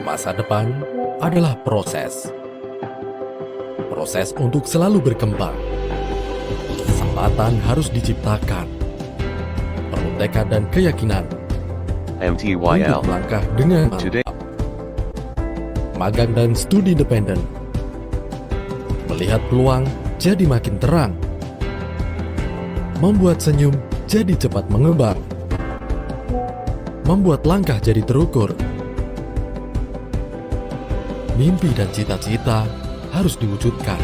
Masa depan adalah proses. Proses untuk selalu berkembang. Kesempatan harus diciptakan. Perlu tekad dan keyakinan untuk MTYL. melangkah dengan Today. mantap. Magang dan studi independen. Melihat peluang jadi makin terang. Membuat senyum jadi cepat mengembang. Membuat langkah jadi terukur. Mimpi dan cita-cita harus diwujudkan.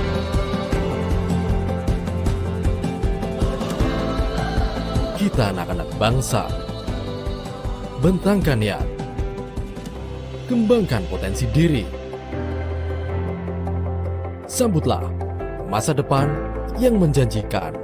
Kita anak-anak bangsa. Bentangkan niat. Kembangkan potensi diri. Sambutlah masa depan yang menjanjikan.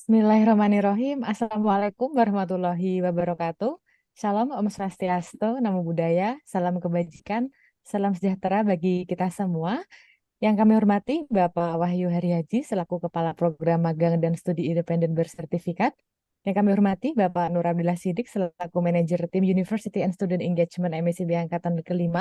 Bismillahirrahmanirrahim. Assalamualaikum warahmatullahi wabarakatuh. Shalom, Om Swastiastu, Namo Buddhaya, salam kebajikan, salam sejahtera bagi kita semua. Yang kami hormati Bapak Wahyu Haryadi selaku Kepala Program Magang dan Studi Independen Bersertifikat. Yang kami hormati Bapak Nur Abdillah Siddiq selaku Manajer Tim University and Student Engagement MSIB Angkatan ke-5.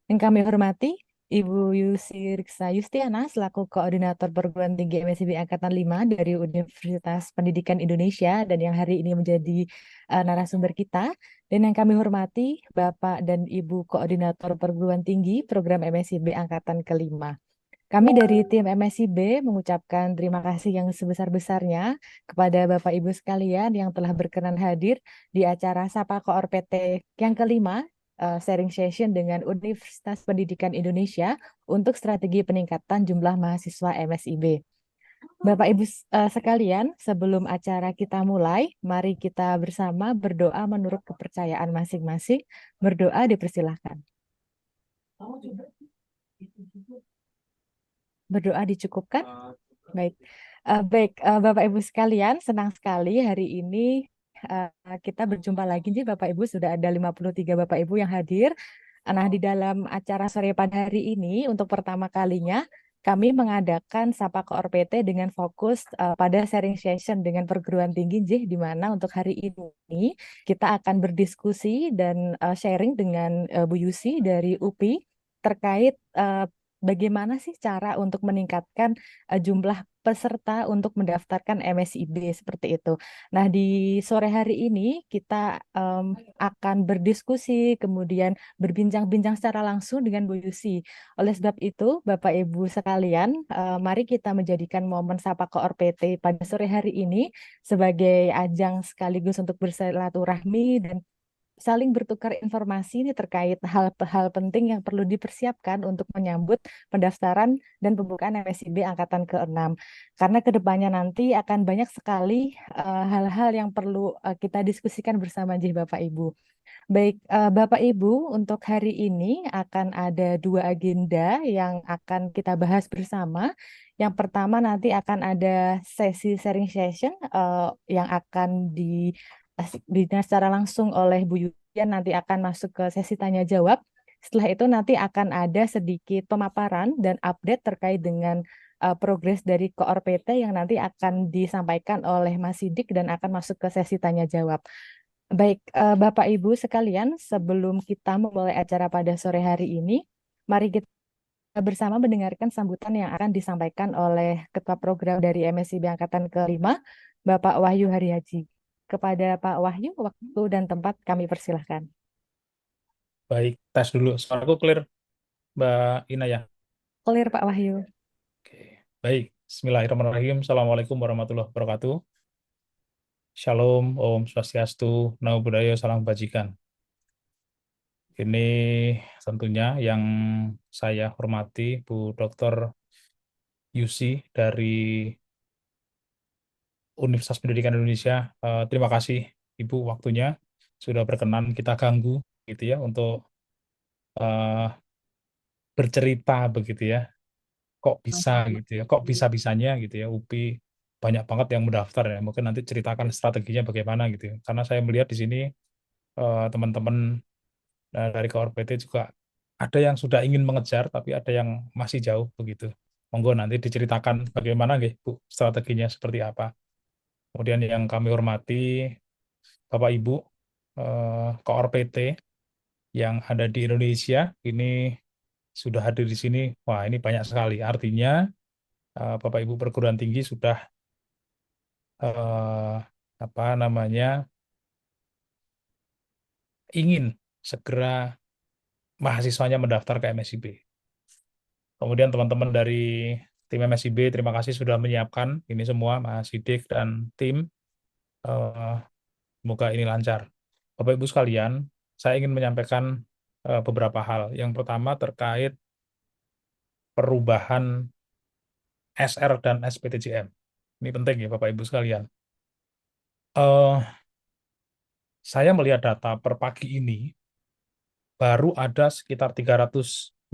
Yang kami hormati Ibu Yusi Riksa Yustiana selaku Koordinator Perguruan Tinggi MSIB Angkatan 5 dari Universitas Pendidikan Indonesia dan yang hari ini menjadi narasumber kita. Dan yang kami hormati Bapak dan Ibu Koordinator Perguruan Tinggi Program MSIB Angkatan ke-5. Kami dari tim MSIB mengucapkan terima kasih yang sebesar-besarnya kepada Bapak Ibu sekalian yang telah berkenan hadir di acara Sapa Koor PT yang kelima, sharing session dengan Universitas Pendidikan Indonesia untuk strategi peningkatan jumlah mahasiswa MSIB. Bapak Ibu sekalian, sebelum acara kita mulai, mari kita bersama berdoa menurut kepercayaan masing-masing. Berdoa dipersilahkan. Berdoa dicukupkan? Baik. Bapak Ibu sekalian, senang sekali hari ini kita berjumpa lagi nih Bapak Ibu, sudah ada 53 Bapak Ibu yang hadir. Nah, di dalam acara sore pada hari ini untuk pertama kalinya kami mengadakan Sapa Koor PT dengan fokus pada sharing session dengan perguruan tinggi Jih, di mana untuk hari ini kita akan berdiskusi dan sharing dengan Bu Yusi dari UPI terkait bagaimana sih cara untuk meningkatkan jumlah peserta untuk mendaftarkan MSIB seperti itu. Nah, di sore hari ini kita akan berdiskusi, kemudian berbincang-bincang secara langsung dengan Bu Yusi. Oleh sebab itu, Bapak Ibu sekalian, mari kita menjadikan momen Sapa Koor PT pada sore hari ini sebagai ajang sekaligus untuk bersilaturahmi dan saling bertukar informasi ini terkait hal-hal penting yang perlu dipersiapkan untuk menyambut pendaftaran dan pembukaan MSIB Angkatan ke-6. Karena kedepannya nanti akan banyak sekali hal-hal yang perlu kita diskusikan bersama Bapak Ibu. Baik, Bapak Ibu, untuk hari ini akan ada 2 agenda yang akan kita bahas bersama. Yang pertama nanti akan ada sesi sharing session yang akan secara langsung oleh Bu Yulian, nanti akan masuk ke sesi tanya jawab. Setelah itu nanti akan ada sedikit pemaparan dan update terkait dengan progres dari Koor PT yang nanti akan disampaikan oleh Mas Sidik dan akan masuk ke sesi tanya jawab. Baik, Bapak Ibu sekalian, sebelum kita memulai acara pada sore hari ini, mari kita bersama mendengarkan sambutan yang akan disampaikan oleh Ketua Program dari MSIB Angkatan ke-5, Bapak Wahyu Haryadi. Kepada Pak Wahyu, waktu dan tempat kami persilahkan. Baik, tes dulu. Suaraku clear, Mbak Ina ya. Clear Pak Wahyu. Oke. Baik, Bismillahirrahmanirrahim. Assalamualaikum warahmatullahi wabarakatuh. Shalom, Om Swastiastu, Namo Buddhaya, Salam Kebajikan. Ini tentunya yang saya hormati Bu Dr. Yusi dari Universitas Pendidikan Indonesia. Terima kasih Ibu waktunya sudah berkenan kita ganggu gitu ya untuk eh, bercerita begitu ya. Kok bisa gitu ya, kok bisa-bisanya gitu ya, UPI banyak banget yang mendaftar ya. Mungkin nanti ceritakan strateginya bagaimana gitu ya. Karena saya melihat di sini teman-teman dari KORPT juga ada yang sudah ingin mengejar, tapi ada yang masih jauh begitu. Monggo nanti diceritakan bagaimana nggih, Bu, strateginya seperti apa. Kemudian yang kami hormati Bapak Ibu KORPT yang ada di Indonesia ini sudah hadir di sini. Wah, ini banyak sekali. Artinya Bapak Ibu perguruan tinggi sudah eh, apa namanya ingin segera mahasiswanya mendaftar ke MSIB. Kemudian teman-teman dari tim MSIB terima kasih sudah menyiapkan ini semua Mas Sidik dan tim. Eh, Semoga ini lancar. Bapak Ibu sekalian, saya ingin menyampaikan beberapa hal. Yang pertama terkait perubahan SR dan SPTJM. Ini penting ya Bapak Ibu sekalian. Eh, saya melihat data per pagi ini baru ada sekitar 300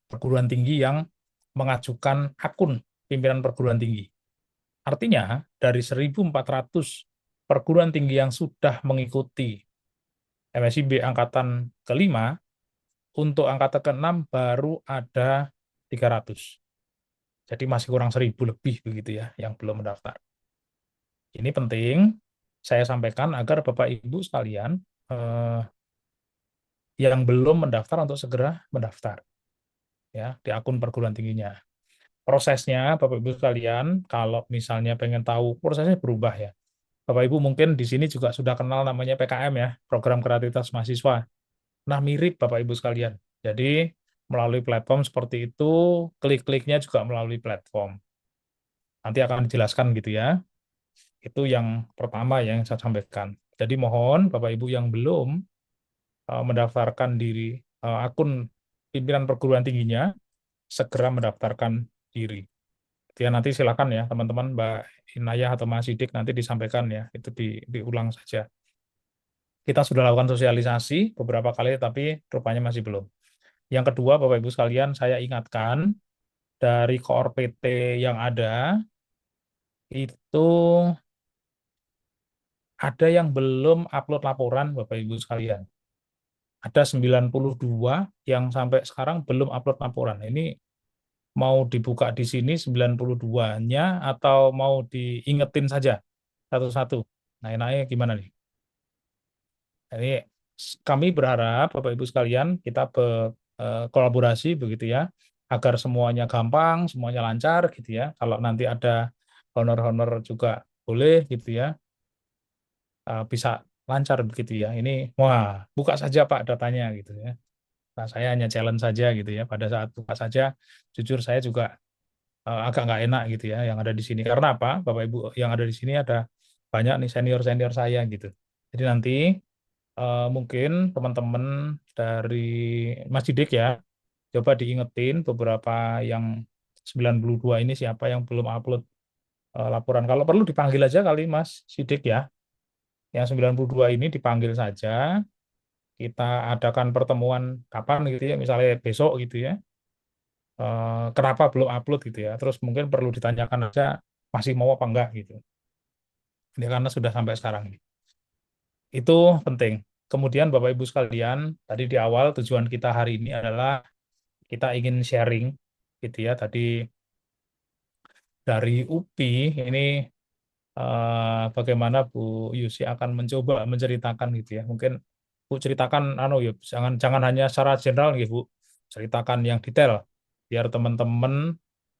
perguruan tinggi yang mengajukan akun pimpinan perguruan tinggi. Artinya dari 1.400 perguruan tinggi yang sudah mengikuti MSIB angkatan ke-5, untuk angkatan ke-6 baru ada 300. Jadi masih kurang 1.000 lebih begitu ya yang belum mendaftar. Ini penting saya sampaikan agar Bapak Ibu sekalian yang belum mendaftar untuk segera mendaftar ya di akun perguruan tingginya. Prosesnya Bapak Ibu sekalian, kalau misalnya pengen tahu prosesnya berubah ya. Bapak Ibu mungkin di sini juga sudah kenal namanya PKM ya, Program Kreativitas Mahasiswa. Nah, mirip Bapak Ibu sekalian. Jadi melalui platform seperti itu, klik-kliknya juga melalui platform. Nanti akan dijelaskan gitu ya. Itu yang pertama yang saya sampaikan. Jadi mohon Bapak Ibu yang belum mendaftarkan diri akun pimpinan perguruan tingginya, segera mendaftarkan diri. Ya, nanti silakan ya teman-teman Mbak Inayah atau Mas Sidik nanti disampaikan ya, itu diulang saja. Kita sudah lakukan sosialisasi beberapa kali tapi rupanya masih belum. Yang kedua Bapak Ibu sekalian, saya ingatkan dari Koor PT yang ada itu ada yang belum upload laporan Bapak Ibu sekalian. Ada 92 yang sampai sekarang belum upload laporan. Ini mau dibuka di sini 92-nya atau mau diingetin saja satu-satu? Nah, enaknya gimana nih? Ini kami berharap Bapak Ibu sekalian kita berkolaborasi begitu ya, agar semuanya gampang, semuanya lancar gitu ya. Kalau nanti ada honor-honor juga boleh gitu ya, bisa lancar begitu ya. Ini wah, buka saja Pak datanya gitu ya. Nah, saya hanya challenge saja gitu ya. Pada saat buka saja, jujur saya juga agak nggak enak gitu ya yang ada di sini. Karena apa? Bapak Ibu yang ada di sini ada banyak nih senior-senior saya gitu. Jadi nanti mungkin teman-teman dari Mas Didik ya, coba diingetin beberapa yang 92 ini siapa yang belum upload laporan. Kalau perlu dipanggil aja kali Mas Sidik ya. Yang 92 ini dipanggil saja, kita adakan pertemuan kapan gitu ya, misalnya besok gitu ya. Kenapa belum upload gitu ya. Terus mungkin perlu ditanyakan aja masih mau apa enggak gitu. Ini karena sudah sampai sekarang. Itu penting. Kemudian Bapak Ibu sekalian, tadi di awal tujuan kita hari ini adalah kita ingin sharing gitu ya. Tadi dari UPI ini bagaimana Bu Yusi akan mencoba menceritakan gitu ya. Mungkin Bu ceritakan ya jangan jangan hanya secara general gitu Bu. Ceritakan yang detail biar teman-teman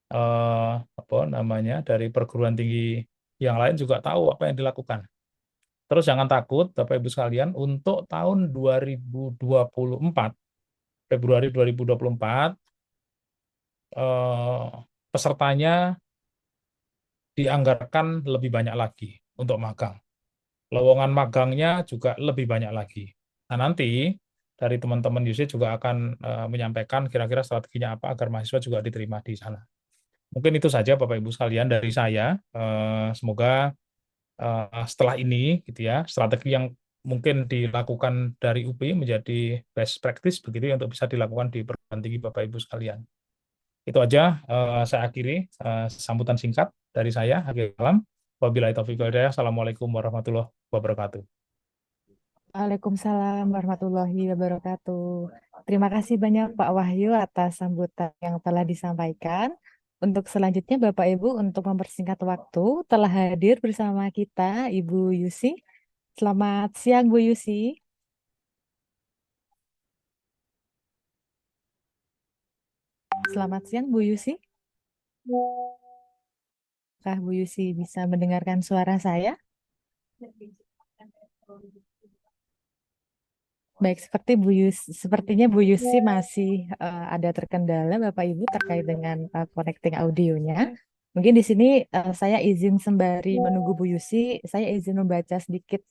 apa namanya dari perguruan tinggi yang lain juga tahu apa yang dilakukan. Terus jangan takut Bapak Ibu sekalian untuk tahun 2024 Februari 2024 eh, pesertanya dianggarkan lebih banyak lagi untuk magang. Lowongan magangnya juga lebih banyak lagi. Nah, nanti dari teman-teman UC juga akan menyampaikan kira-kira strateginya apa agar mahasiswa juga diterima di sana. Mungkin itu saja Bapak Ibu sekalian dari saya. Semoga setelah ini gitu ya, strategi yang mungkin dilakukan dari UPI menjadi best practice begitu ya untuk bisa dilakukan di perguruan tinggi Bapak Ibu sekalian. Itu aja saya akhiri sambutan singkat dari saya. Akhir salam. Wabillahi taufiq wal hidayah. Assalamualaikum warahmatullahi wabarakatuh. Waalaikumsalam warahmatullahi wabarakatuh. Terima kasih banyak Pak Wahyu atas sambutan yang telah disampaikan. Untuk selanjutnya Bapak Ibu untuk mempersingkat waktu telah hadir bersama kita Ibu Yusi. Selamat siang Bu Yusi. Selamat siang Bu Yusi. Apakah Bu Yusi bisa mendengarkan suara saya? Baik, sepertinya Bu Yusi masih ada terkendala Bapak Ibu terkait dengan connecting audionya. Mungkin di sini saya izin sembari menunggu Bu Yusi, saya izin membaca sedikit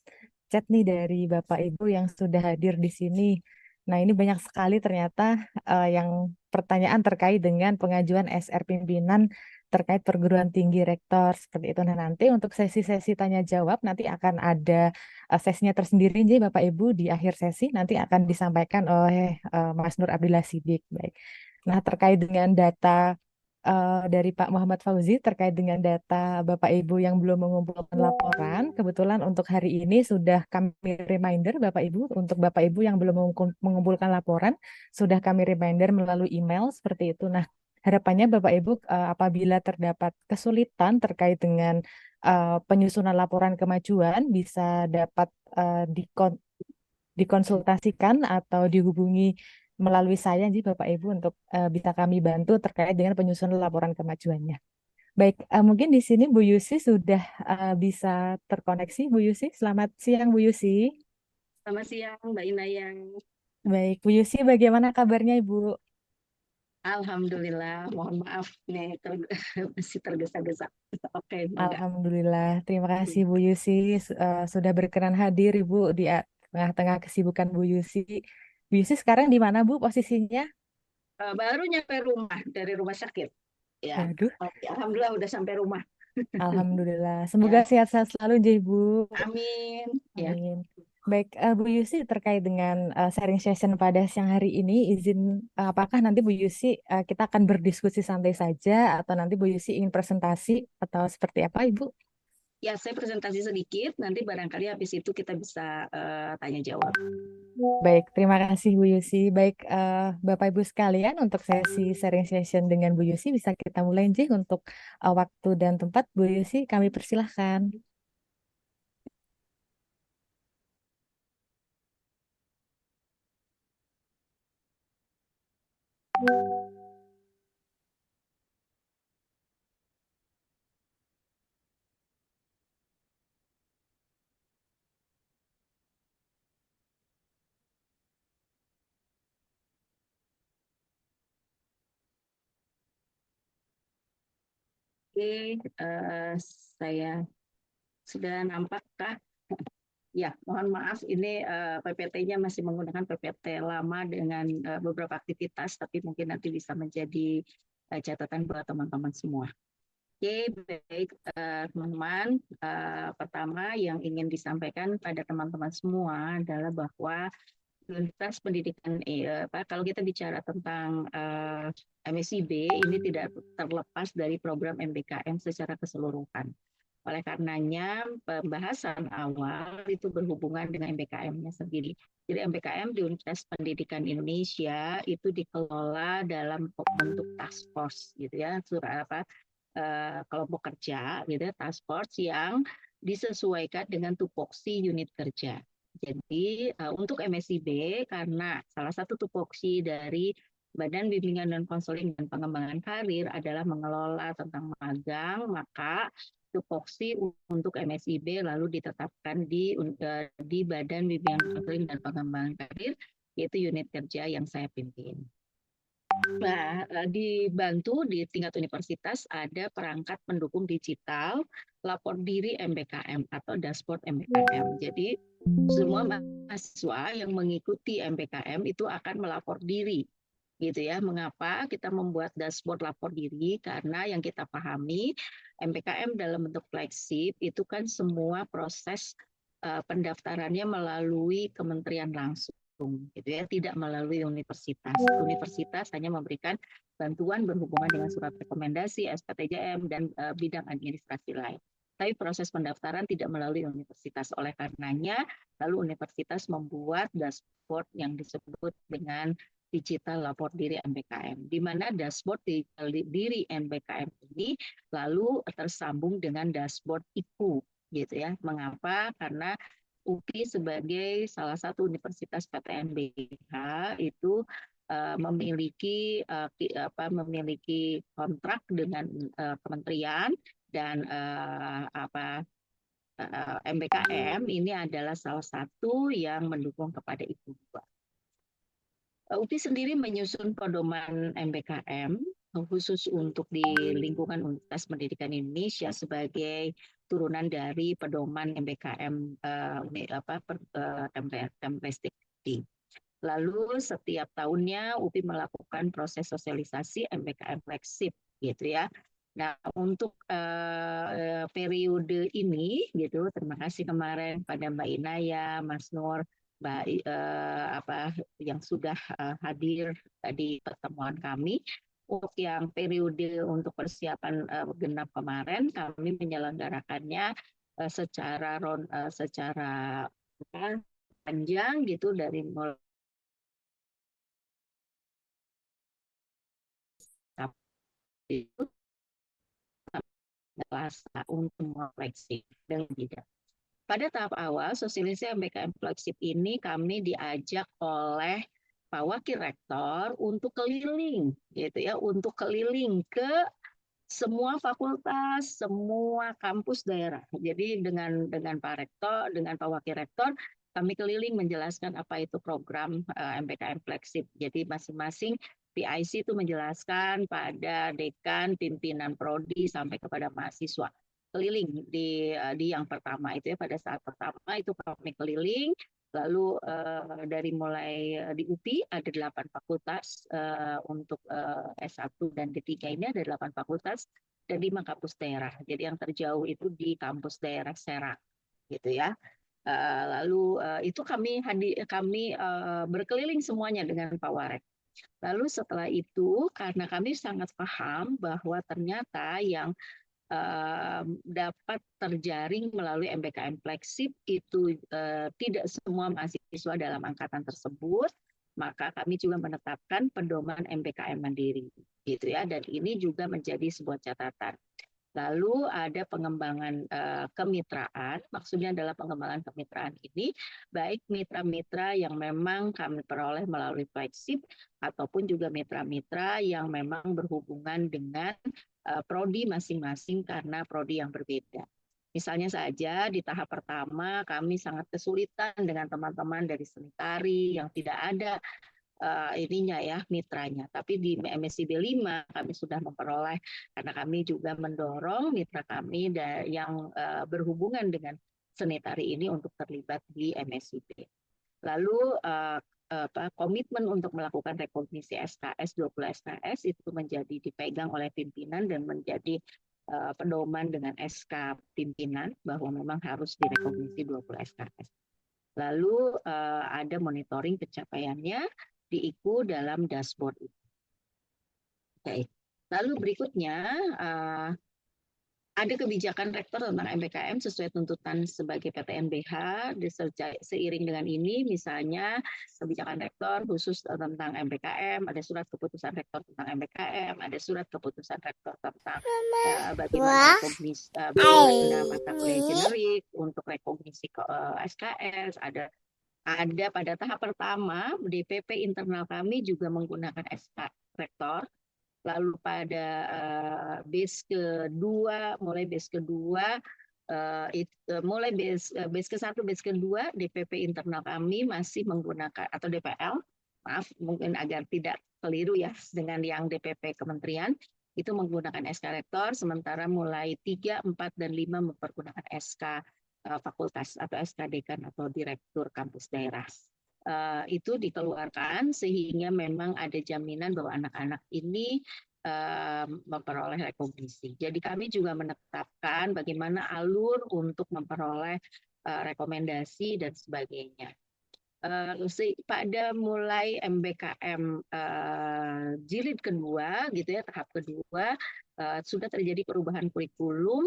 chat nih dari Bapak Ibu yang sudah hadir di sini. Nah, ini banyak sekali ternyata yang pertanyaan terkait dengan pengajuan SR pimpinan terkait perguruan tinggi rektor seperti itu. Nah, nanti untuk sesi-sesi tanya jawab nanti akan ada sesinya tersendiri jadi Bapak Ibu di akhir sesi nanti akan disampaikan oleh Mas Nur Abdillah Sidik. Baik. Nah, terkait dengan data dari Pak Muhammad Fauzi terkait dengan data Bapak Ibu yang belum mengumpulkan laporan, kebetulan untuk hari ini sudah kami reminder Bapak Ibu untuk Bapak Ibu yang belum mengumpulkan laporan sudah kami reminder melalui email seperti itu. Nah, harapannya Bapak Ibu apabila terdapat kesulitan terkait dengan penyusunan laporan kemajuan bisa dapat dikonsultasikan atau dihubungi melalui saya nih Bapak Ibu untuk bisa kami bantu terkait dengan penyusunan laporan kemajuannya. Baik, mungkin di sini Bu Yusi sudah bisa terkoneksi. Bu Yusi, selamat siang Bu Yusi. Selamat siang, Mbak Inayang. Baik, Bu Yusi, bagaimana kabarnya Ibu? Alhamdulillah, mohon maaf nih masih tergesa-gesa. Oke, enggak. Alhamdulillah, terima kasih Bu Yusi sudah berkenan hadir Ibu di tengah-tengah kesibukan Bu Yusi. Bu Yusi sekarang di mana Bu posisinya? Baru nyampe rumah dari rumah sakit. Ya, Waduh, oke, alhamdulillah udah sampai rumah. Alhamdulillah. Semoga Ya, sehat-sehat selalu Jih Bu. amin. Ya, Amin. Baik, Bu Yusi terkait dengan sharing session pada siang hari ini, izin apakah nanti Bu Yusi kita akan berdiskusi santai saja atau nanti Bu Yusi ingin presentasi atau seperti apa Ibu? ya saya presentasi sedikit. Nanti barangkali habis itu kita bisa tanya jawab. Baik, terima kasih Bu Yusi. Baik, Bapak Ibu sekalian, untuk sesi sharing session dengan Bu Yusi bisa kita mulai Jih untuk waktu dan tempat. Bu Yusi, kami persilahkan. Oke, saya sudah nampakkah? Ya, mohon maaf ini PPT-nya masih menggunakan PPT lama dengan beberapa aktivitas, tapi mungkin nanti bisa menjadi catatan buat teman-teman semua. Oke, baik teman-teman. Pertama yang ingin disampaikan pada teman-teman semua adalah bahwa Universitas Pendidikan kalau kita bicara tentang MSIB ini tidak terlepas dari program MBKM secara keseluruhan. Oleh karenanya pembahasan awal itu berhubungan dengan MBKM-nya sendiri. Jadi MBKM di Universitas Pendidikan Indonesia itu dikelola dalam bentuk task force gitu ya, kelompok kerja gitu ya, task force yang disesuaikan dengan tupoksi unit kerja. Jadi untuk MSIB karena salah satu tupoksi dari Badan Bimbingan dan Konseling dan Pengembangan Karir adalah mengelola tentang magang, maka tupoksi untuk MSIB lalu ditetapkan di Badan Bimbingan Konseling dan Pengembangan Karir, yaitu unit kerja yang saya pimpin. Nah, dibantu di tingkat universitas ada perangkat pendukung digital lapor diri MBKM atau dashboard MBKM. Jadi semua mahasiswa yang mengikuti MBKM itu akan melapor diri gitu ya. Mengapa kita membuat dashboard lapor diri? Karena yang kita pahami MBKM dalam bentuk flagship itu kan semua proses pendaftarannya melalui kementerian langsung gitu ya, tidak melalui universitas. Universitas hanya memberikan bantuan berhubungan dengan surat rekomendasi, SPTJM dan bidang administrasi lain. Tapi proses pendaftaran tidak melalui universitas. Oleh karenanya, lalu universitas membuat dashboard yang disebut dengan digital lapor diri MBKM, di mana dashboard diri MBKM ini lalu tersambung dengan dashboard IPU, gitu ya. Mengapa? Karena UPI sebagai salah satu universitas PTNBH itu memiliki kontrak dengan kementerian dan MBKM ini adalah salah satu yang mendukung kepada itu. UPI sendiri menyusun pedoman MBKM khusus untuk di lingkungan Universitas Pendidikan Indonesia sebagai turunan dari pedoman MBKM Templestik. Lalu setiap tahunnya UPI melakukan proses sosialisasi MBKM flagship gitu ya. Nah, untuk periode ini gitu, terima kasih kemarin pada Mbak Inaya, Mas Nur, yang sudah hadir di pertemuan kami. Untuk yang periode untuk persiapan genap kemarin, kami menyelenggarakannya secara panjang gitu dari mulai itu untuk flagship dan tidak. Pada tahap awal sosialisasi MBKM flagship ini kami diajak oleh Pak Wakil Rektor untuk keliling gitu ya, untuk keliling ke semua fakultas, semua kampus daerah. Jadi dengan Pak Rektor, dengan Pak Wakil Rektor, kami keliling menjelaskan apa itu program MBKM flagship. Jadi masing-masing PIC itu menjelaskan pada dekan, pimpinan prodi sampai kepada mahasiswa. Keliling di yang pertama itu ya, pada saat pertama itu kami keliling. Lalu dari mulai di UPI ada 8 fakultas untuk S1 dan D3 ini ada 8 fakultas dan 5 kampus daerah. Jadi yang terjauh itu di kampus daerah Serang gitu ya. Lalu itu kami berkeliling semuanya dengan Pak Warek. Lalu setelah itu karena kami sangat paham bahwa ternyata yang dapat terjaring melalui MBKM flagship itu tidak semua mahasiswa dalam angkatan tersebut, maka kami juga menetapkan pedoman MBKM mandiri gitu ya, dan ini juga menjadi sebuah catatan. Lalu ada pengembangan kemitraan, maksudnya adalah pengembangan kemitraan ini, baik mitra-mitra yang memang kami peroleh melalui flagship, ataupun juga mitra-mitra yang memang berhubungan dengan prodi masing-masing karena prodi yang berbeda. Misalnya saja di tahap pertama kami sangat kesulitan dengan teman-teman dari seni tari yang tidak ada mitranya. Tapi di MSIB 5 kami sudah memperoleh karena kami juga mendorong mitra kami yang berhubungan dengan seni tari ini untuk terlibat di MSIB. Lalu komitmen untuk melakukan rekognisi SKS 20 SKS itu menjadi dipegang oleh pimpinan dan menjadi pedoman dengan SK pimpinan bahwa memang harus direkognisi 20 SKS. Lalu ada monitoring pencapaiannya di IKU dalam dashboard itu. Oke. Lalu berikutnya Ada kebijakan rektor tentang MBKM sesuai tuntutan sebagai PTNBH. Seiring dengan ini, misalnya kebijakan rektor khusus tentang MBKM, ada surat keputusan rektor tentang MBKM, ada surat keputusan rektor tentang bagaimana bagaimana mata kuliah generik untuk rekognisi SKS. Ada pada tahap pertama DPP internal kami juga menggunakan SK rektor. Lalu pada mulai base kedua, mulai base ke-1, base ke-2, DPP internal kami masih menggunakan, atau DPL, maaf, mungkin agar tidak keliru ya dengan yang DPP kementerian, itu menggunakan SK rektor, sementara mulai 3, 4, dan 5 mempergunakan SK fakultas atau SK dekan atau direktur kampus daerah. Itu dikeluarkan sehingga memang ada jaminan bahwa anak-anak ini memperoleh rekognisi. Jadi kami juga menetapkan bagaimana alur untuk memperoleh rekomendasi dan sebagainya. Pada mulai MBKM jilid kedua, gitu ya, tahap kedua, sudah terjadi perubahan kurikulum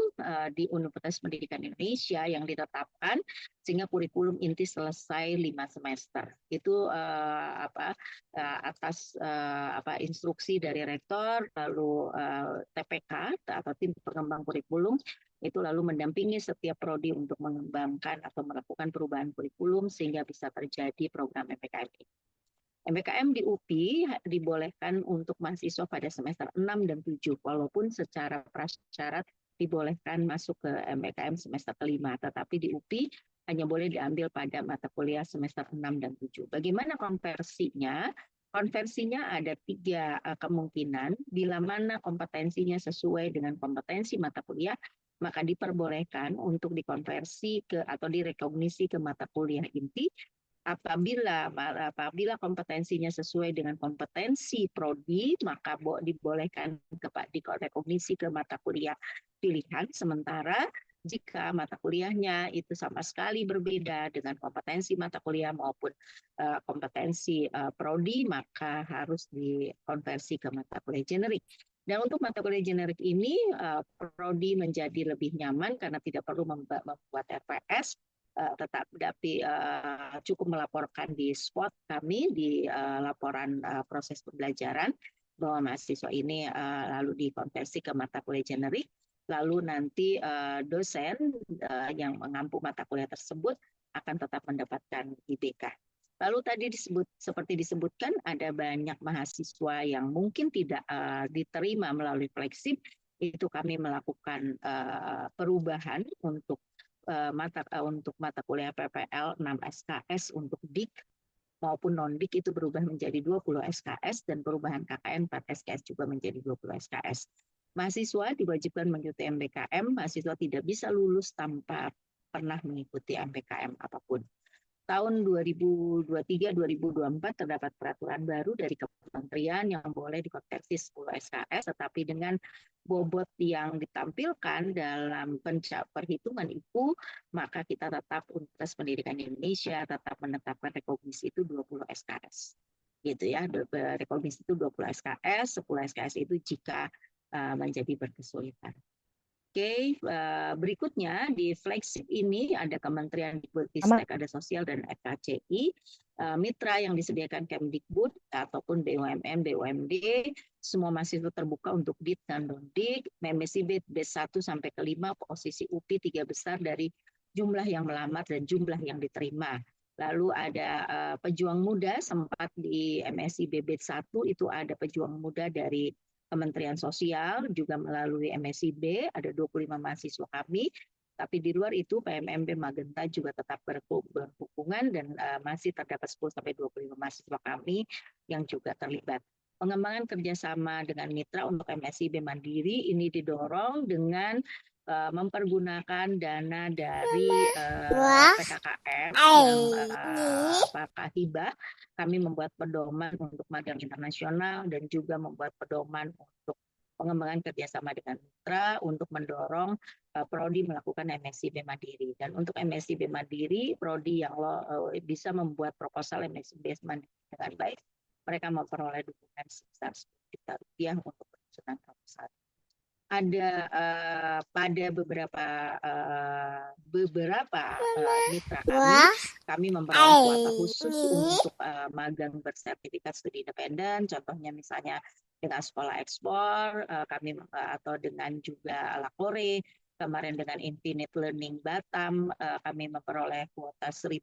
di Universitas Pendidikan Indonesia yang ditetapkan sehingga kurikulum inti selesai 5 semester. Itu atas instruksi dari rektor, lalu TPK atau tim pengembang kurikulum itu lalu mendampingi setiap prodi untuk mengembangkan atau melakukan perubahan kurikulum sehingga bisa terjadi program MBKM ini. MBKM di UPI dibolehkan untuk mahasiswa pada semester 6 dan 7, walaupun secara prasyarat dibolehkan masuk ke MBKM semester kelima, tetapi di UPI hanya boleh diambil pada mata kuliah semester 6 dan 7. Bagaimana konversinya? Konversinya ada 3 kemungkinan. Bila mana kompetensinya sesuai dengan kompetensi mata kuliah, maka diperbolehkan untuk dikonversi atau direkognisi ke mata kuliah inti. Apabila kompetensinya sesuai dengan kompetensi prodi, maka dibolehkan direkognisi ke mata kuliah pilihan. Sementara jika mata kuliahnya itu sama sekali berbeda dengan kompetensi mata kuliah maupun kompetensi prodi, maka harus dikonversi ke mata kuliah generik. Dan untuk mata kuliah generik ini, prodi menjadi lebih nyaman karena tidak perlu membuat RPS, tetapi cukup melaporkan di spot kami di laporan proses pembelajaran bahwa mahasiswa ini lalu dikonversi ke mata kuliah generik, lalu nanti dosen yang mengampu mata kuliah tersebut akan tetap mendapatkan IBK. Lalu tadi seperti disebutkan ada banyak mahasiswa yang mungkin tidak diterima melalui fleksib, itu kami melakukan perubahan untuk mata kuliah PPL 6 SKS untuk DIK maupun non-DIK itu berubah menjadi 20 SKS dan perubahan KKN 4 SKS juga menjadi 20 SKS. Mahasiswa diwajibkan mengikuti MBKM, mahasiswa tidak bisa lulus tanpa pernah mengikuti MBKM apapun. Tahun 2023-2024 terdapat peraturan baru dari kementerian yang boleh dikonversi 10 SKS, tetapi dengan bobot yang ditampilkan dalam perhitungan itu, maka kita tetap Universitas Pendidikan Indonesia tetap menetapkan rekognisi itu 20 SKS. Gitu ya, rekognisi itu 20 SKS, 10 SKS itu jika menjadi berkesulitan. Oke, berikutnya di flagship ini ada Kementerian Dikbudristek, ada Sosial dan FKCI, mitra yang disediakan Kemdikbud ataupun BUMN, BUMD, semua mahasiswa terbuka untuk DIT dan non-DIT, MSIB B1 sampai ke 5, posisi UPI 3 besar dari jumlah yang melamar dan jumlah yang diterima. Lalu ada pejuang muda, sempat di MSIB B1 itu ada pejuang muda dari Kementerian Sosial, juga melalui MSIB, ada 25 mahasiswa kami, tapi di luar itu PMMB Magenta juga tetap berhubungan dan masih terdapat 10-25 mahasiswa kami yang juga terlibat. Pengembangan kerjasama dengan mitra untuk MSIB Mandiri ini didorong dengan mempergunakan dana dari PKKM apakah hibah. Kami membuat pedoman untuk magang internasional dan juga membuat pedoman untuk pengembangan kerjasama dengan mitra untuk mendorong prodi melakukan MSIB Mandiri. Dan untuk MSIB Mandiri, prodi yang bisa membuat proposal MSIB Mandiri dengan baik, mereka memperoleh dukungan sebesar 10 juta rupiah untuk penyusunan proposal. pada beberapa mitra kami memperoleh kuota khusus untuk magang bersertifikat studi independen. Contohnya misalnya dengan sekolah ekspor, kami atau dengan juga Lakore. Kemarin dengan Infinite Learning Batam, kami memperoleh kuota 1.000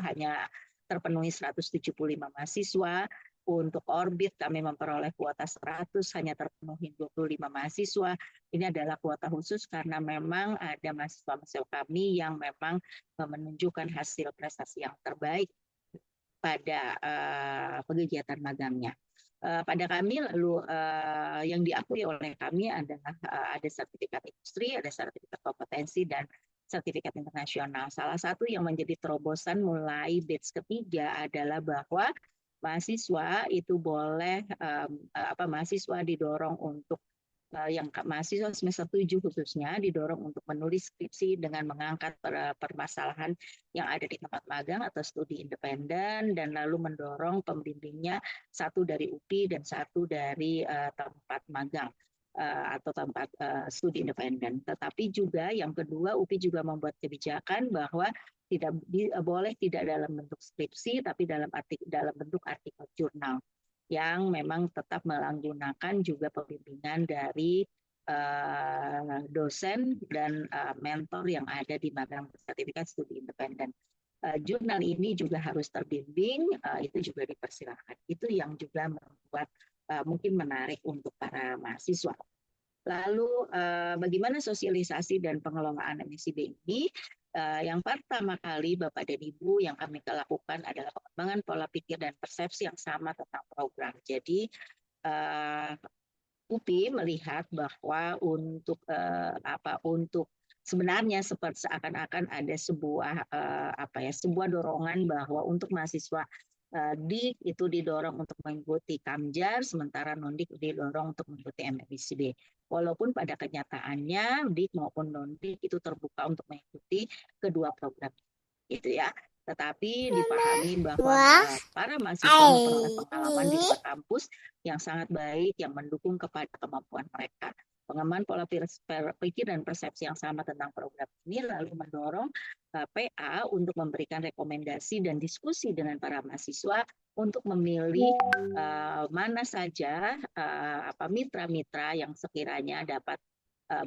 hanya terpenuhi 175 mahasiswa. Untuk Orbit kami memperoleh kuota 100 hanya terpenuhi 25 mahasiswa. Ini adalah kuota khusus karena memang ada mahasiswa-mahasiswa kami yang memang menunjukkan hasil prestasi yang terbaik pada kegiatan magangnya. Pada kami lalu yang diakui oleh kami adalah ada sertifikat industri, ada sertifikat kompetensi, dan sertifikat internasional. Salah satu yang menjadi terobosan mulai batch ketiga adalah bahwa mahasiswa itu boleh mahasiswa didorong untuk yang mahasiswa semester 7 khususnya didorong untuk menulis skripsi dengan mengangkat permasalahan yang ada di tempat magang atau studi independen, dan lalu mendorong pembimbingnya satu dari UPI dan satu dari tempat magang atau tempat studi independen. Tetapi juga yang kedua, UPI juga membuat kebijakan bahwa boleh tidak dalam bentuk skripsi, tapi dalam bentuk artikel jurnal yang memang tetap menggunakan juga pembimbingan dari dosen dan mentor yang ada di magang sertifikat studi independen. Jurnal ini juga harus terbimbing, itu juga dipersilakan. Itu yang juga membuat mungkin menarik untuk para mahasiswa. Lalu bagaimana sosialisasi dan pengelolaan MSIB ini? Yang pertama kali Bapak dan Ibu yang kami lakukan adalah pengembangan pola pikir dan persepsi yang sama tentang program. Jadi UPI melihat bahwa untuk sebenarnya seperti seakan-akan ada sebuah dorongan bahwa untuk mahasiswa DIK itu didorong untuk mengikuti Kamjar, sementara non-DIK didorong untuk mengikuti MSIB. Walaupun pada kenyataannya DIK maupun non-DIK itu terbuka untuk mengikuti kedua program itu ya. Tetapi dipahami bahwa para mahasiswa memperoleh pengalaman di luar kampus yang sangat baik yang mendukung kepada kemampuan mereka. Pengembangan pola pikir dan persepsi yang sama tentang program ini lalu mendorong PA untuk memberikan rekomendasi dan diskusi dengan para mahasiswa untuk memilih mana saja mitra-mitra yang sekiranya dapat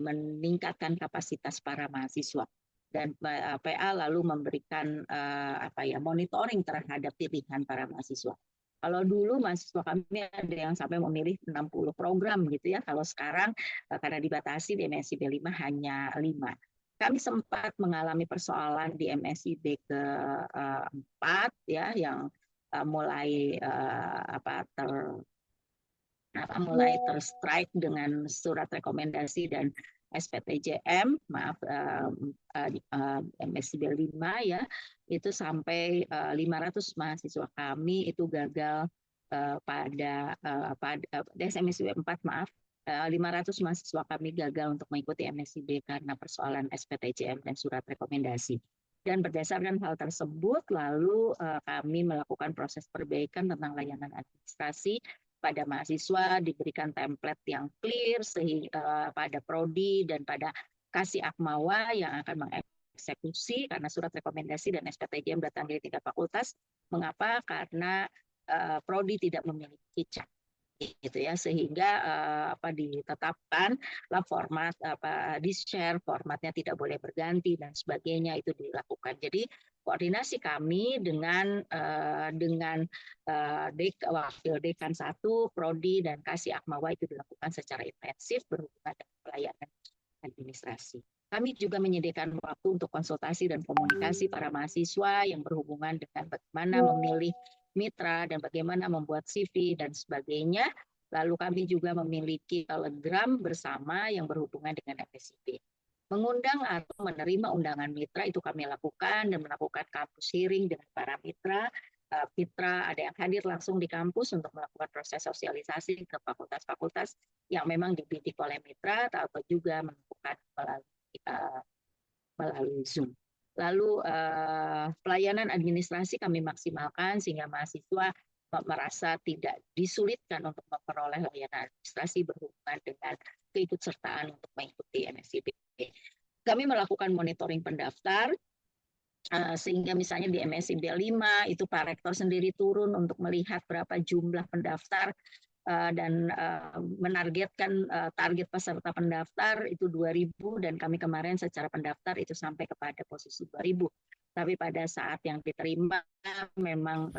meningkatkan kapasitas para mahasiswa. Dan PA lalu memberikan monitoring terhadap pilihan para mahasiswa. Kalau dulu mahasiswa kami ada yang sampai memilih 60 program gitu ya. Kalau sekarang karena dibatasi di MSIB 5 hanya 5. Kami sempat mengalami persoalan di MSIB ke-4 ya, yang mulai terstrike dengan surat rekomendasi dan SPTJM, MSIB 5 ya, itu sampai 500 mahasiswa kami itu gagal pada MSIB 4 500 mahasiswa kami gagal untuk mengikuti MSIB karena persoalan SPTJM dan surat rekomendasi. Dan berdasarkan hal tersebut, lalu kami melakukan proses perbaikan tentang layanan administrasi pada mahasiswa, diberikan template yang clear sehingga pada prodi dan pada Kasih Akmawa yang akan mengeksekusi karena surat rekomendasi dan SPTJM datang dari tingkat fakultas. Mengapa? Karena prodi tidak memiliki cap gitu ya, sehingga ditetapkan format di-share, formatnya tidak boleh berganti dan sebagainya, itu dilakukan. Jadi koordinasi kami dengan wakil dekan 1, prodi dan Kasih Akmawa itu dilakukan secara intensif berhubungan dengan pelayanan administrasi. Kami juga menyediakan waktu untuk konsultasi dan komunikasi para mahasiswa yang berhubungan dengan bagaimana memilih mitra dan bagaimana membuat CV dan sebagainya. Lalu kami juga memiliki telegram bersama yang berhubungan dengan MSIB. Mengundang atau menerima undangan mitra itu kami lakukan dan melakukan kampus hearing dengan para mitra. Mitra ada yang hadir langsung di kampus untuk melakukan proses sosialisasi ke fakultas-fakultas yang memang dibidik oleh mitra atau juga melakukan melalui Zoom. Lalu pelayanan administrasi kami maksimalkan sehingga mahasiswa merasa tidak disulitkan untuk memperoleh layanan administrasi berhubungan dengan keikutsertaan untuk mengikuti MSIB. Kami melakukan monitoring pendaftar, sehingga misalnya di MSIB 5 itu Pak Rektor sendiri turun untuk melihat berapa jumlah pendaftar dan menargetkan target peserta pendaftar itu 2.000, dan kami kemarin secara pendaftar itu sampai kepada posisi 2.000. Tapi pada saat yang diterima memang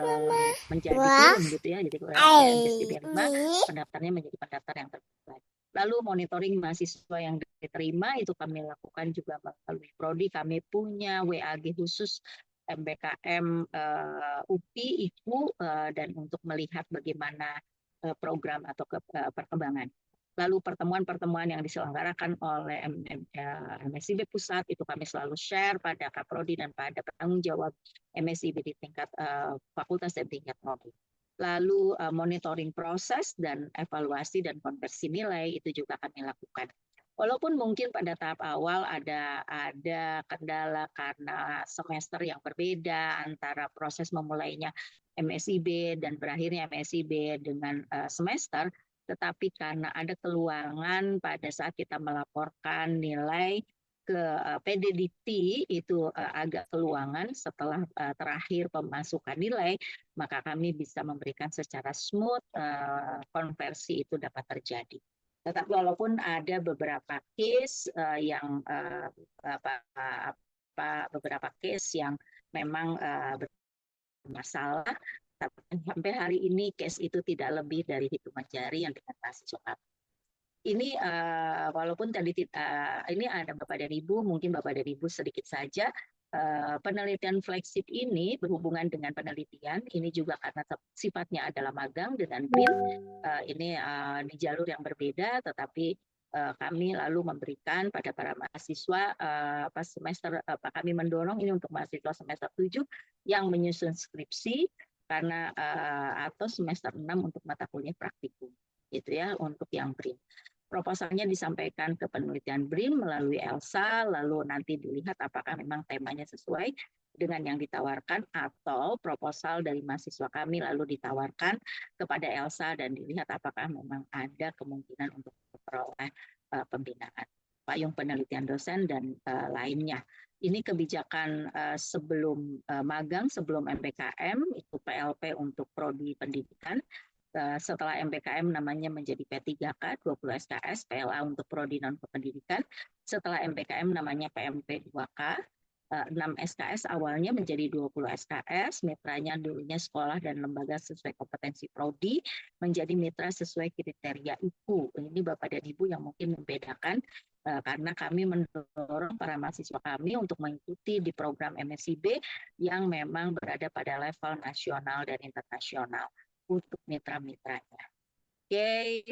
menjadi turun gitu ya, jadi MSIB 5 pendaftarnya menjadi pendaftar yang terbaik. Lalu monitoring mahasiswa yang diterima itu kami lakukan juga melalui Prodi. Kami punya WAG khusus MBKM UPI, IKU, dan untuk melihat bagaimana program atau perkembangan. Lalu pertemuan-pertemuan yang diselenggarakan oleh MSIB Pusat itu kami selalu share pada Kaprodi dan pada penanggung jawab MSIB di tingkat fakultas dan tingkat prodi. Lalu monitoring proses dan evaluasi dan konversi nilai itu juga kami lakukan. Walaupun mungkin pada tahap awal ada kendala karena semester yang berbeda antara proses memulainya MSIB dan berakhirnya MSIB dengan semester, tetapi karena ada keluangan pada saat kita melaporkan nilai ke PDDT itu agak keluangan setelah terakhir pemasukan nilai, maka kami bisa memberikan secara smooth konversi itu dapat terjadi. Tetapi walaupun ada beberapa case beberapa case yang memang bermasalah, sampai hari ini case itu tidak lebih dari hitungan jari yang dengan mahasiswa kami. Ini walaupun tadi ini ada Bapak dan Ibu, mungkin Bapak dan Ibu sedikit saja penelitian flagship ini berhubungan dengan penelitian. Ini juga karena sifatnya adalah magang dengan BRIN. Ini di jalur yang berbeda, tetapi kami lalu memberikan pada para mahasiswa pas semester kami mendorong ini untuk mahasiswa semester 7 yang menyusun skripsi karena atau semester 6 untuk mata kuliah praktikum, gitu ya, untuk yang BRIN. Proposalnya disampaikan ke penelitian BRIN melalui ELSA, lalu nanti dilihat apakah memang temanya sesuai dengan yang ditawarkan, atau proposal dari mahasiswa kami lalu ditawarkan kepada ELSA dan dilihat apakah memang ada kemungkinan untuk memperoleh pembinaan, payung penelitian dosen dan lainnya. Ini kebijakan sebelum magang, sebelum MBKM, itu PLP untuk prodi pendidikan. Setelah MBKM namanya menjadi P3K, 20 SKS, PLA untuk prodi non pendidikan. Setelah MBKM namanya PMP 2K, 6 SKS awalnya menjadi 20 SKS, mitranya dulunya sekolah dan lembaga sesuai kompetensi prodi, menjadi mitra sesuai kriteria IKU. Ini Bapak dan Ibu yang mungkin membedakan, karena kami mendorong para mahasiswa kami untuk mengikuti di program MSIB yang memang berada pada level nasional dan internasional untuk mitra-mitranya. Oke,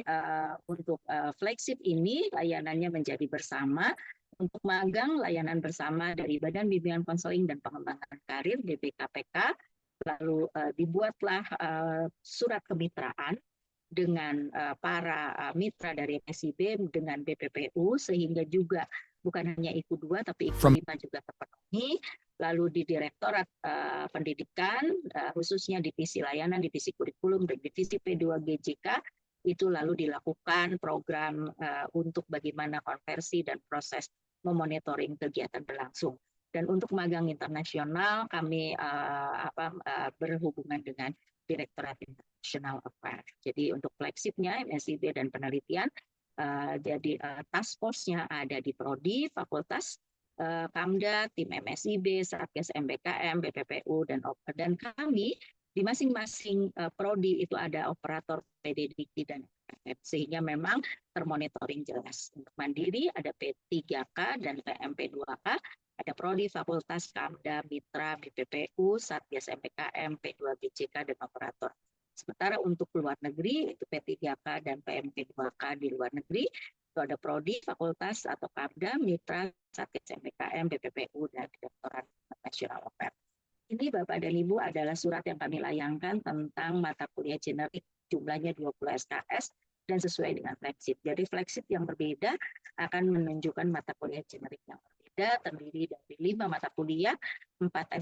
untuk flagship ini layanannya menjadi bersama. Untuk magang, layanan bersama dari Badan Bimbingan Konseling dan Pengembangan Karir BBKPK. Lalu dibuatlah surat kemitraan dengan para mitra dari MSIB dengan BPPU, sehingga juga bukan hanya IKU 2 tapi IKU 5 juga terpenuhi. Lalu di Direktorat Pendidikan, khususnya Divisi Layanan, Divisi Kurikulum, dan Divisi P2GJK, itu lalu dilakukan program untuk bagaimana konversi dan proses memonitoring kegiatan berlangsung. Dan untuk magang internasional, kami berhubungan dengan Direktorat International Affairs. Jadi untuk flagshipnya MSIB dan penelitian, jadi task force-nya ada di Prodi, Fakultas, Pamda, tim MSIB, Satgas MBKM, BPPU, dan kami di masing-masing prodi itu ada operator PDDT dan sehingga memang termonitoring jelas. Untuk mandiri ada P3K dan PMP2K, ada prodi, fakultas, Pamda, mitra, BPPU, Satgas MBKM, P2GJK, dan operator. Sementara untuk luar negeri itu P3K dan PMP2K di luar negeri itu ada prodi, fakultas atau Pamda, mitra, Satgas MBKM, BPPU, dan Direktorat Nasional Affairs. Ini Bapak dan Ibu adalah surat yang kami layangkan tentang mata kuliah generik, jumlahnya 20 SKS dan sesuai dengan flagship. Jadi flagship yang berbeda akan menunjukkan mata kuliah generik yang berbeda, terdiri dari 5 mata kuliah,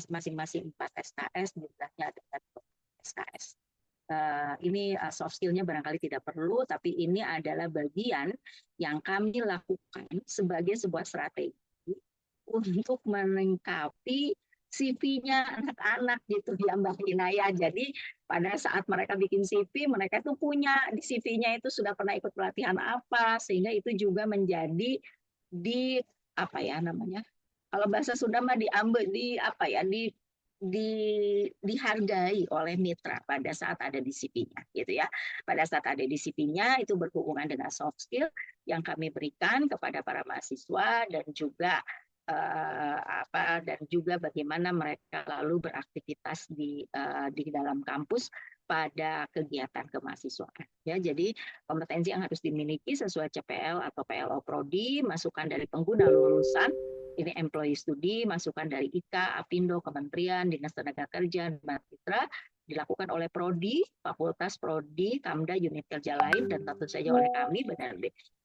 masing-masing 4 SKS, jumlahnya adalah 20 SKS. ini soft skill-nya barangkali tidak perlu, tapi ini adalah bagian yang kami lakukan sebagai sebuah strategi untuk melengkapi CV-nya anak-anak gitu ya Mbak Inaya. Jadi pada saat mereka bikin CV, mereka tuh punya di CV-nya itu sudah pernah ikut pelatihan apa, sehingga itu juga menjadi di apa ya namanya? Kalau bahasa Sunda mah diambil di apa ya dihargai oleh mitra pada saat ada di CV-nya gitu ya. Pada saat ada di CV-nya itu berhubungan dengan soft skill yang kami berikan kepada para mahasiswa dan juga dan juga bagaimana mereka lalu beraktivitas di dalam kampus pada kegiatan kemahasiswaan. Ya, jadi kompetensi yang harus dimiliki sesuai CPL atau PLO Prodi, masukan dari pengguna lulusan, ini employee studi, masukan dari IKA, Apindo, Kementerian, Dinas Tenaga Kerja, Mitra, dilakukan oleh Prodi, Fakultas Prodi, Kamda, unit kerja lain, dan tentu saja oleh kami,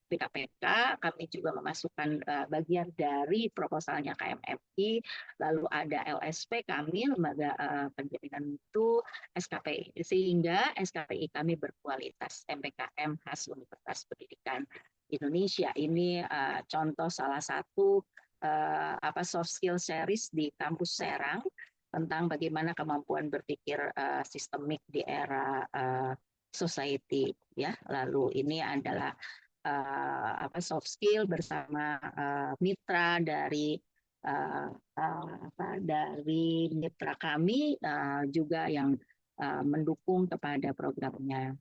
BKPK. Kami juga memasukkan bagian dari proposalnya KMFI, lalu ada LSP kami, Lembaga Penjaminan Mutu, SKPI, sehingga SKPI kami berkualitas MPKM khas Universitas Pendidikan Indonesia. Ini contoh salah satu soft skill series di kampus Serang tentang bagaimana kemampuan berpikir sistemik di era society ya. Lalu ini adalah soft skill bersama mitra dari dari mitra kami juga yang mendukung kepada programnya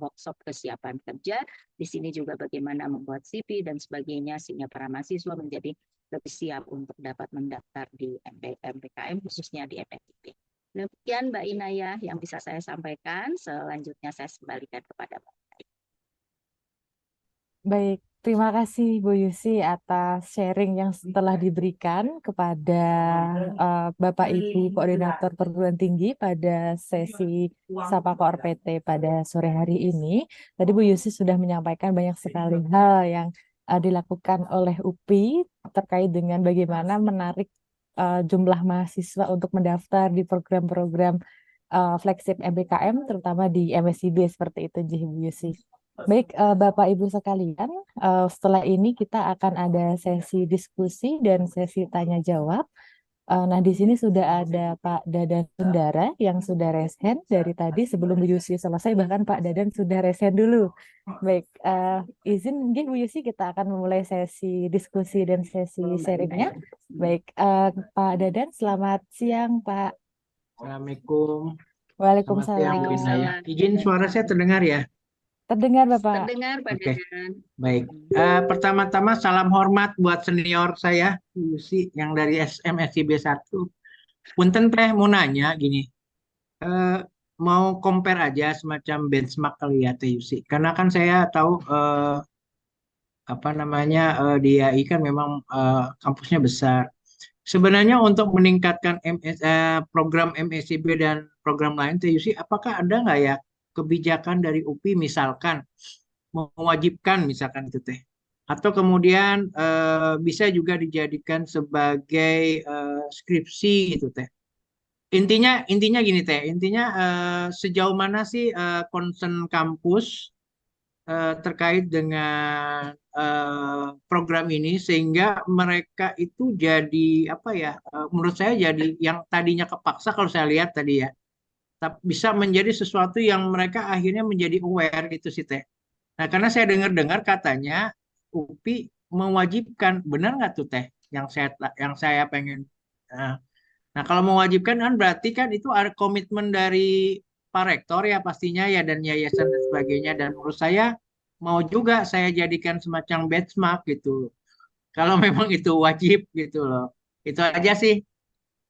workshop kesiapan kerja. Di sini juga bagaimana membuat CV dan sebagainya sehingga para mahasiswa menjadi lebih siap untuk dapat mendaftar di MPKM khususnya di MPIP. Demikian Mbak Inaya yang bisa saya sampaikan. Selanjutnya saya kembalikan kepada Mbak. Baik, terima kasih Bu Yusi atas sharing yang telah diberikan kepada Bapak Ibu Koordinator Perguruan Tinggi pada sesi Sapa Koor PT pada sore hari ini. Tadi Bu Yusi sudah menyampaikan banyak sekali hal yang dilakukan oleh UPI terkait dengan bagaimana menarik jumlah mahasiswa untuk mendaftar di program-program flagship MBKM, terutama di MSIB seperti itu, Bu Yusi. Baik, Bapak Ibu sekalian, setelah ini kita akan ada sesi diskusi dan sesi tanya jawab. Nah, di sini sudah ada Pak Dadan Sundara yang sudah raise hand dari tadi sebelum Bu Yusi selesai, bahkan Pak Dadan sudah raise hand dulu. Baik, izin mungkin Bu Yusi kita akan memulai sesi diskusi dan sesi sharingnya. Baik, Pak Dadan, selamat siang Pak. Assalamualaikum. Waalaikumsalam. Selamat siang Bu Inaya. Izin suara saya terdengar ya? Terdengar Bapak. Terdengar Pak Dadan. Baik. Pertama-tama salam hormat buat senior saya, Bu Yusi, yang dari SMSIB 1. Punten teh mau nanya gini, mau compare aja semacam benchmark kali ya Teh Yusi. Karena kan saya tahu di AI kan memang kampusnya besar. Sebenarnya untuk meningkatkan program MSIB dan program lain, Teh Yusi, apakah ada nggak ya kebijakan dari UPI misalkan mewajibkan misalkan itu Teh, atau kemudian bisa juga dijadikan sebagai skripsi gitu Teh. Intinya gini Teh, sejauh mana sih concern kampus terkait dengan program ini sehingga mereka itu jadi menurut saya jadi yang tadinya kepaksa kalau saya lihat tadi ya, bisa menjadi sesuatu yang mereka akhirnya menjadi aware gitu sih Teh. Nah, karena saya dengar-dengar katanya UPI mewajibkan, benar nggak tuh Teh? Yang saya pengen. Nah, nah, kalau mewajibkan kan berarti kan itu ada komitmen dari Pak Rektor ya pastinya ya dan yayasan dan sebagainya. Dan menurut saya mau juga saya jadikan semacam benchmark gitu. Kalau memang itu wajib gitu loh. Itu aja sih.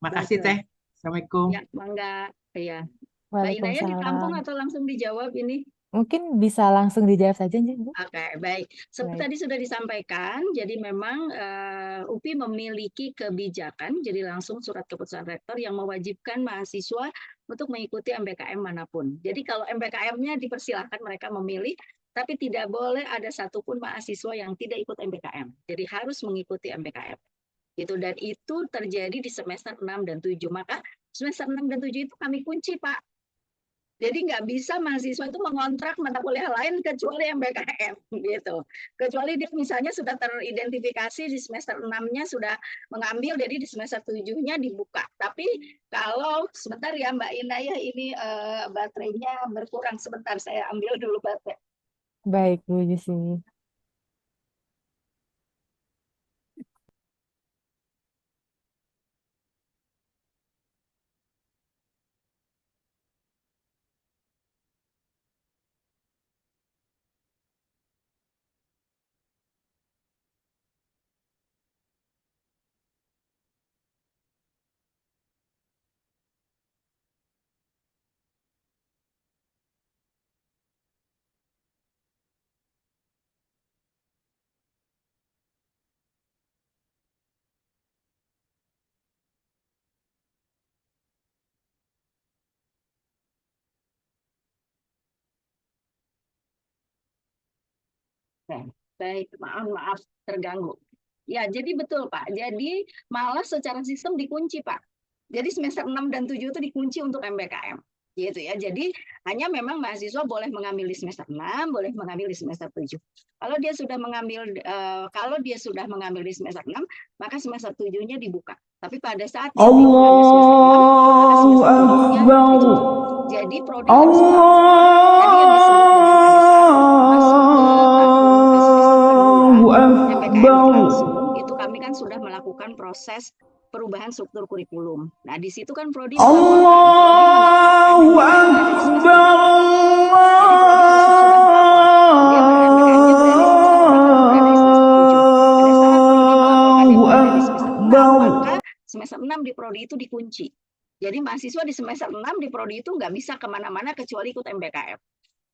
Makasih Betul. Teh. Assalamualaikum. Ya, mangga. Ya. Mbak Inaya di Waalaikumsalam. kampung atau langsung dijawab ini? Mungkin bisa langsung dijawab saja, Bu. Oke, baik. Seperti Baik. tadi sudah disampaikan, jadi memang UPI memiliki kebijakan, jadi langsung surat keputusan rektor yang mewajibkan mahasiswa untuk mengikuti MBKM manapun. Jadi kalau MBKM-nya dipersilahkan mereka memilih, tapi tidak boleh ada satupun mahasiswa yang tidak ikut MBKM. Jadi harus mengikuti MBKM. Gitu, dan itu terjadi di semester 6 dan 7. Maka semester 6 dan 7 itu kami kunci, Pak. Jadi nggak bisa mahasiswa itu mengontrak mata kuliah lain kecuali MBKM gitu. Kecuali dia misalnya sudah teridentifikasi di semester 6-nya sudah mengambil, jadi di semester 7-nya dibuka. Tapi kalau sebentar ya Mbak Ina ya, ini baterainya berkurang sebentar, saya ambil dulu baterai. Baik, Bu Yusi. Nah, baik, maaf terganggu. Ya, jadi betul Pak. Jadi malah secara sistem dikunci Pak. Jadi semester 6 dan 7 itu dikunci untuk MBKM. Gitu ya. Jadi hanya memang mahasiswa boleh mengambil di semester 6, boleh mengambil di semester 7. Kalau dia sudah mengambil di semester 6, maka semester 7-nya dibuka. Tapi pada saat dia belum mengambil semester 6, maka semester 7-nya ditutup. Jadi prodi harus melapor tadi yang disebut dengan pada saat masuk ke tahun semester kedua MBKM berlangsung, itu kami kan sudah melakukan proses perubahan struktur kurikulum. Nah, di situ kan prodi melaporkan, prodi menetapkan MBKM di semester 8. Jadi prodi harus sudah melapor. Dia MBKM-nya berada di semester 8 atau berada di semester 7. Pada saat prodi melaporkan dia berada di semester 6, maka semester 6 di prodi itu dikunci. Jadi mahasiswa di semester 6 di prodi itu nggak bisa kemana-mana kecuali ikut MBKM.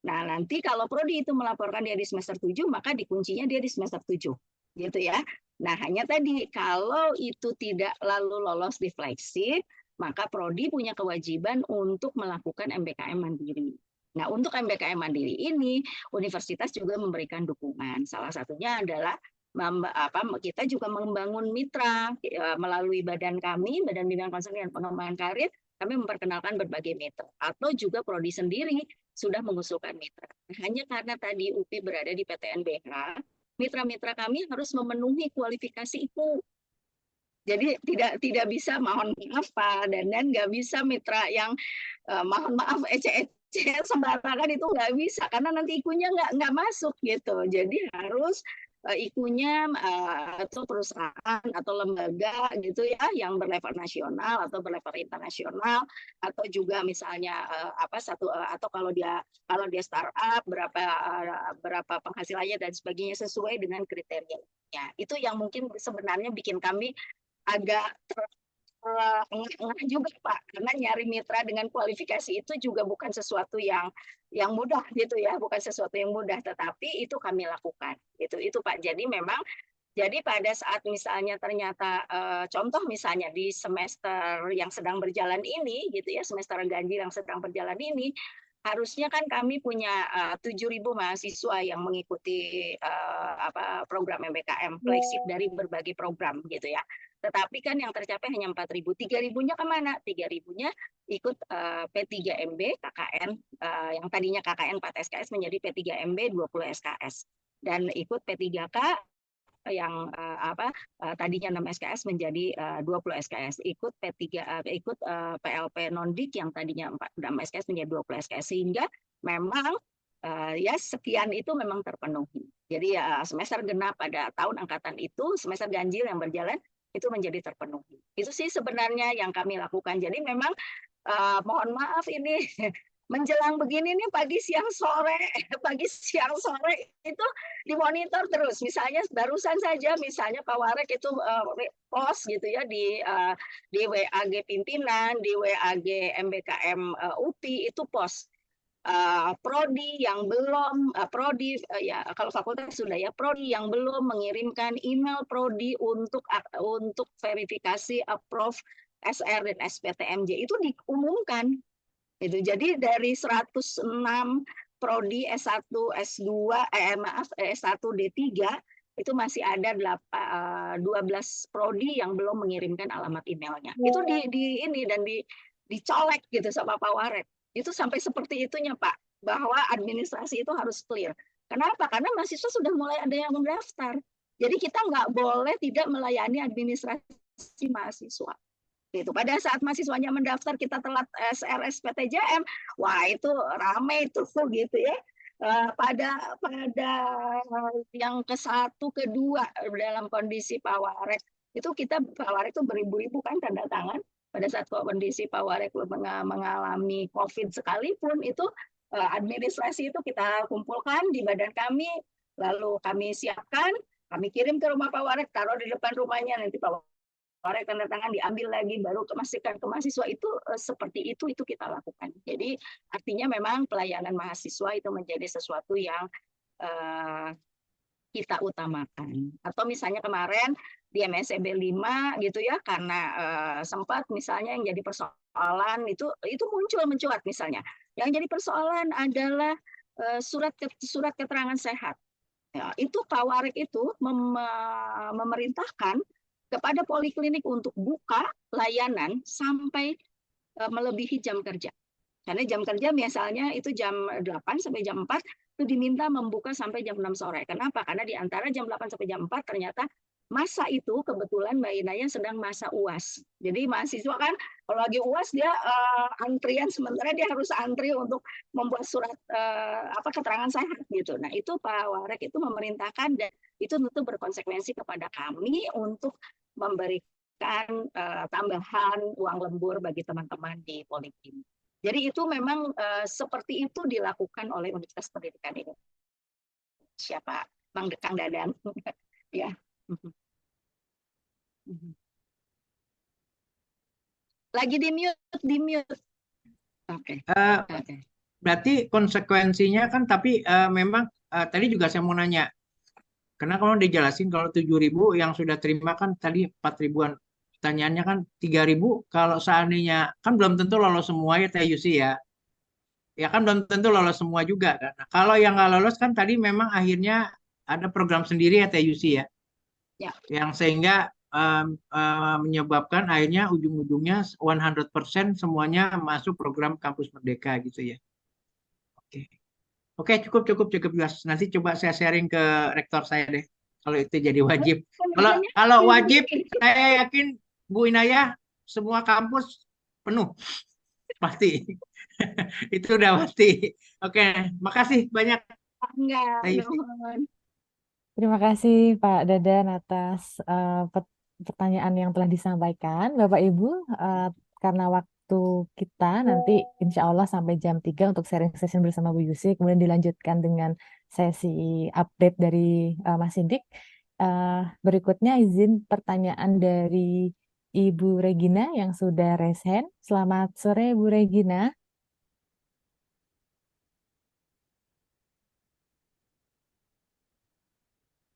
Nah, nanti kalau prodi itu melaporkan dia di semester 7, maka dikuncinya dia di semester 7. Gitu ya. Nah, hanya tadi kalau itu tidak lalu lolos di flagship, maka prodi punya kewajiban untuk melakukan MBKM mandiri. Nah, untuk MBKM mandiri ini, universitas juga memberikan dukungan. Salah satunya adalah kita juga membangun mitra melalui badan kami, Badan Bimbingan Konseling dan Pengembangan Karir, kami memperkenalkan berbagai mitra. Atau juga prodi sendiri sudah mengusulkan mitra. Hanya karena tadi UPI berada di PTNBH, mitra-mitra kami harus memenuhi kualifikasi itu. Jadi tidak bisa, mohon maaf Pak Dandan, nggak bisa mitra yang mohon maaf ece-ece sembarangan itu nggak bisa, karena nanti ikunya nggak masuk gitu. Jadi harus ikunya atau perusahaan atau lembaga gitu ya yang berlevel nasional atau berlevel internasional, atau juga misalnya atau kalau dia startup berapa penghasilannya dan sebagainya sesuai dengan kriterianya. Itu yang mungkin sebenarnya bikin kami agak engah juga Pak, karena nyari mitra dengan kualifikasi itu juga bukan sesuatu yang mudah gitu ya, bukan sesuatu yang mudah, tetapi itu kami lakukan. Itu Pak. Jadi memang pada saat misalnya ternyata contoh misalnya di semester yang sedang berjalan ini gitu ya, semester ganjil yang sedang berjalan ini, harusnya kan kami punya 7.000 mahasiswa yang mengikuti program MBKM flagship dari berbagai program gitu ya. Tetapi kan yang tercapai hanya 4.000. 3.000-nya kemana? 3.000-nya ikut P3MB KKN yang tadinya KKN 4 SKS menjadi P3MB 20 SKS, dan ikut P3K yang tadinya 6 SKS menjadi 20 SKS, ikut ikut PLP Nondik yang tadinya 6 SKS menjadi 20 SKS, sehingga memang ya sekian itu memang terpenuhi. Jadi semester genap pada tahun angkatan itu, semester ganjil yang berjalan itu menjadi terpenuhi. Itu sih sebenarnya yang kami lakukan. Jadi memang mohon maaf ini menjelang begini nih pagi siang sore itu dimonitor terus. Misalnya barusan saja misalnya Pak Warek itu post gitu ya di WAG pimpinan, di WAG MBKM UPI itu post prodi yang belum ya kalau fakultas sudah ya, prodi yang belum mengirimkan email prodi untuk verifikasi approve SR dan SPTMJ itu diumumkan. Jadi dari 106 prodi S1, S2, S1 D3 itu masih ada 12 prodi yang belum mengirimkan alamat emailnya. Itu dicolek gitu sama Pak Warek. Itu sampai seperti itunya Pak, bahwa administrasi itu harus clear. Kenapa? Karena mahasiswa sudah mulai ada yang mendaftar. Jadi kita nggak boleh tidak melayani administrasi mahasiswa. Gitu. Pada saat mahasiswanya mendaftar kita telat SRSPTJM, wah itu ramai tuh gitu ya. Pada yang ke-1, ke-2 dalam kondisi Pak Warek itu Pak Warek itu beribu-ribu kan tanda tangan pada saat kondisi Pak Warek mengalami COVID sekalipun itu administrasi itu kita kumpulkan di badan kami, lalu kami siapkan, kami kirim ke rumah Pak Warek, taruh di depan rumahnya, nanti Pak Warek tanda tangan diambil lagi, baru kemasikan ke mahasiswa itu seperti itu kita lakukan. Jadi artinya memang pelayanan mahasiswa itu menjadi sesuatu yang kita utamakan. Atau misalnya kemarin di MSEB 5 gitu ya, karena sempat misalnya yang jadi persoalan itu mencuat misalnya. Yang jadi persoalan adalah surat keterangan sehat. Ya, itu Pak Warek itu memerintahkan kepada poliklinik untuk buka layanan sampai melebihi jam kerja. Karena jam kerja misalnya itu jam 8 sampai jam 4 itu diminta membuka sampai jam 6 sore. Kenapa? Karena di antara jam 8 sampai jam 4 ternyata masa itu kebetulan Mbak Inaya sedang masa UAS. Jadi mahasiswa kan kalau lagi UAS dia antrian, sementara dia harus antri untuk membuat surat keterangan sehat gitu. Nah, itu Pak Warek itu memerintahkan dan itu tentu berkonsekuensi kepada kami untuk memberikan tambahan uang lembur bagi teman-teman di Poliklinik. Jadi itu memang seperti itu dilakukan oleh Universitas Pendidikan ini. Siapa? Kang Dadan. Ya. Lagi di mute. Oke. Berarti konsekuensinya kan, tapi memang tadi juga saya mau nanya, karena kalau dijelasin kalau 7.000 yang sudah terima kan tadi 4.000-an, pertanyaannya kan 3.000, kalau seandainya kan belum tentu lolos semua ya Teh Yusi ya. Ya kan belum tentu lolos semua juga kan. Nah, kalau yang nggak lolos kan tadi memang akhirnya ada program sendiri ya Teh Yusi ya. Ya. Yang sehingga menyebabkan akhirnya ujung-ujungnya 100% semuanya masuk program Kampus Merdeka gitu ya. Oke, cukup jelas. Nanti coba saya sharing ke rektor saya deh kalau itu jadi wajib. Kalau wajib, saya yakin Bu Inaya semua kampus penuh pasti. Itu udah pasti. Oke, makasih banyak. Terima kasih Pak Dadan atas pertanyaan yang telah disampaikan. Bapak Ibu, karena waktu kita nanti insya Allah sampai jam 3 untuk sharing session bersama Bu Yusi, kemudian dilanjutkan dengan sesi update dari Mas Sindik. Berikutnya izin pertanyaan dari Ibu Regina yang sudah raise hand. Selamat sore Bu Regina.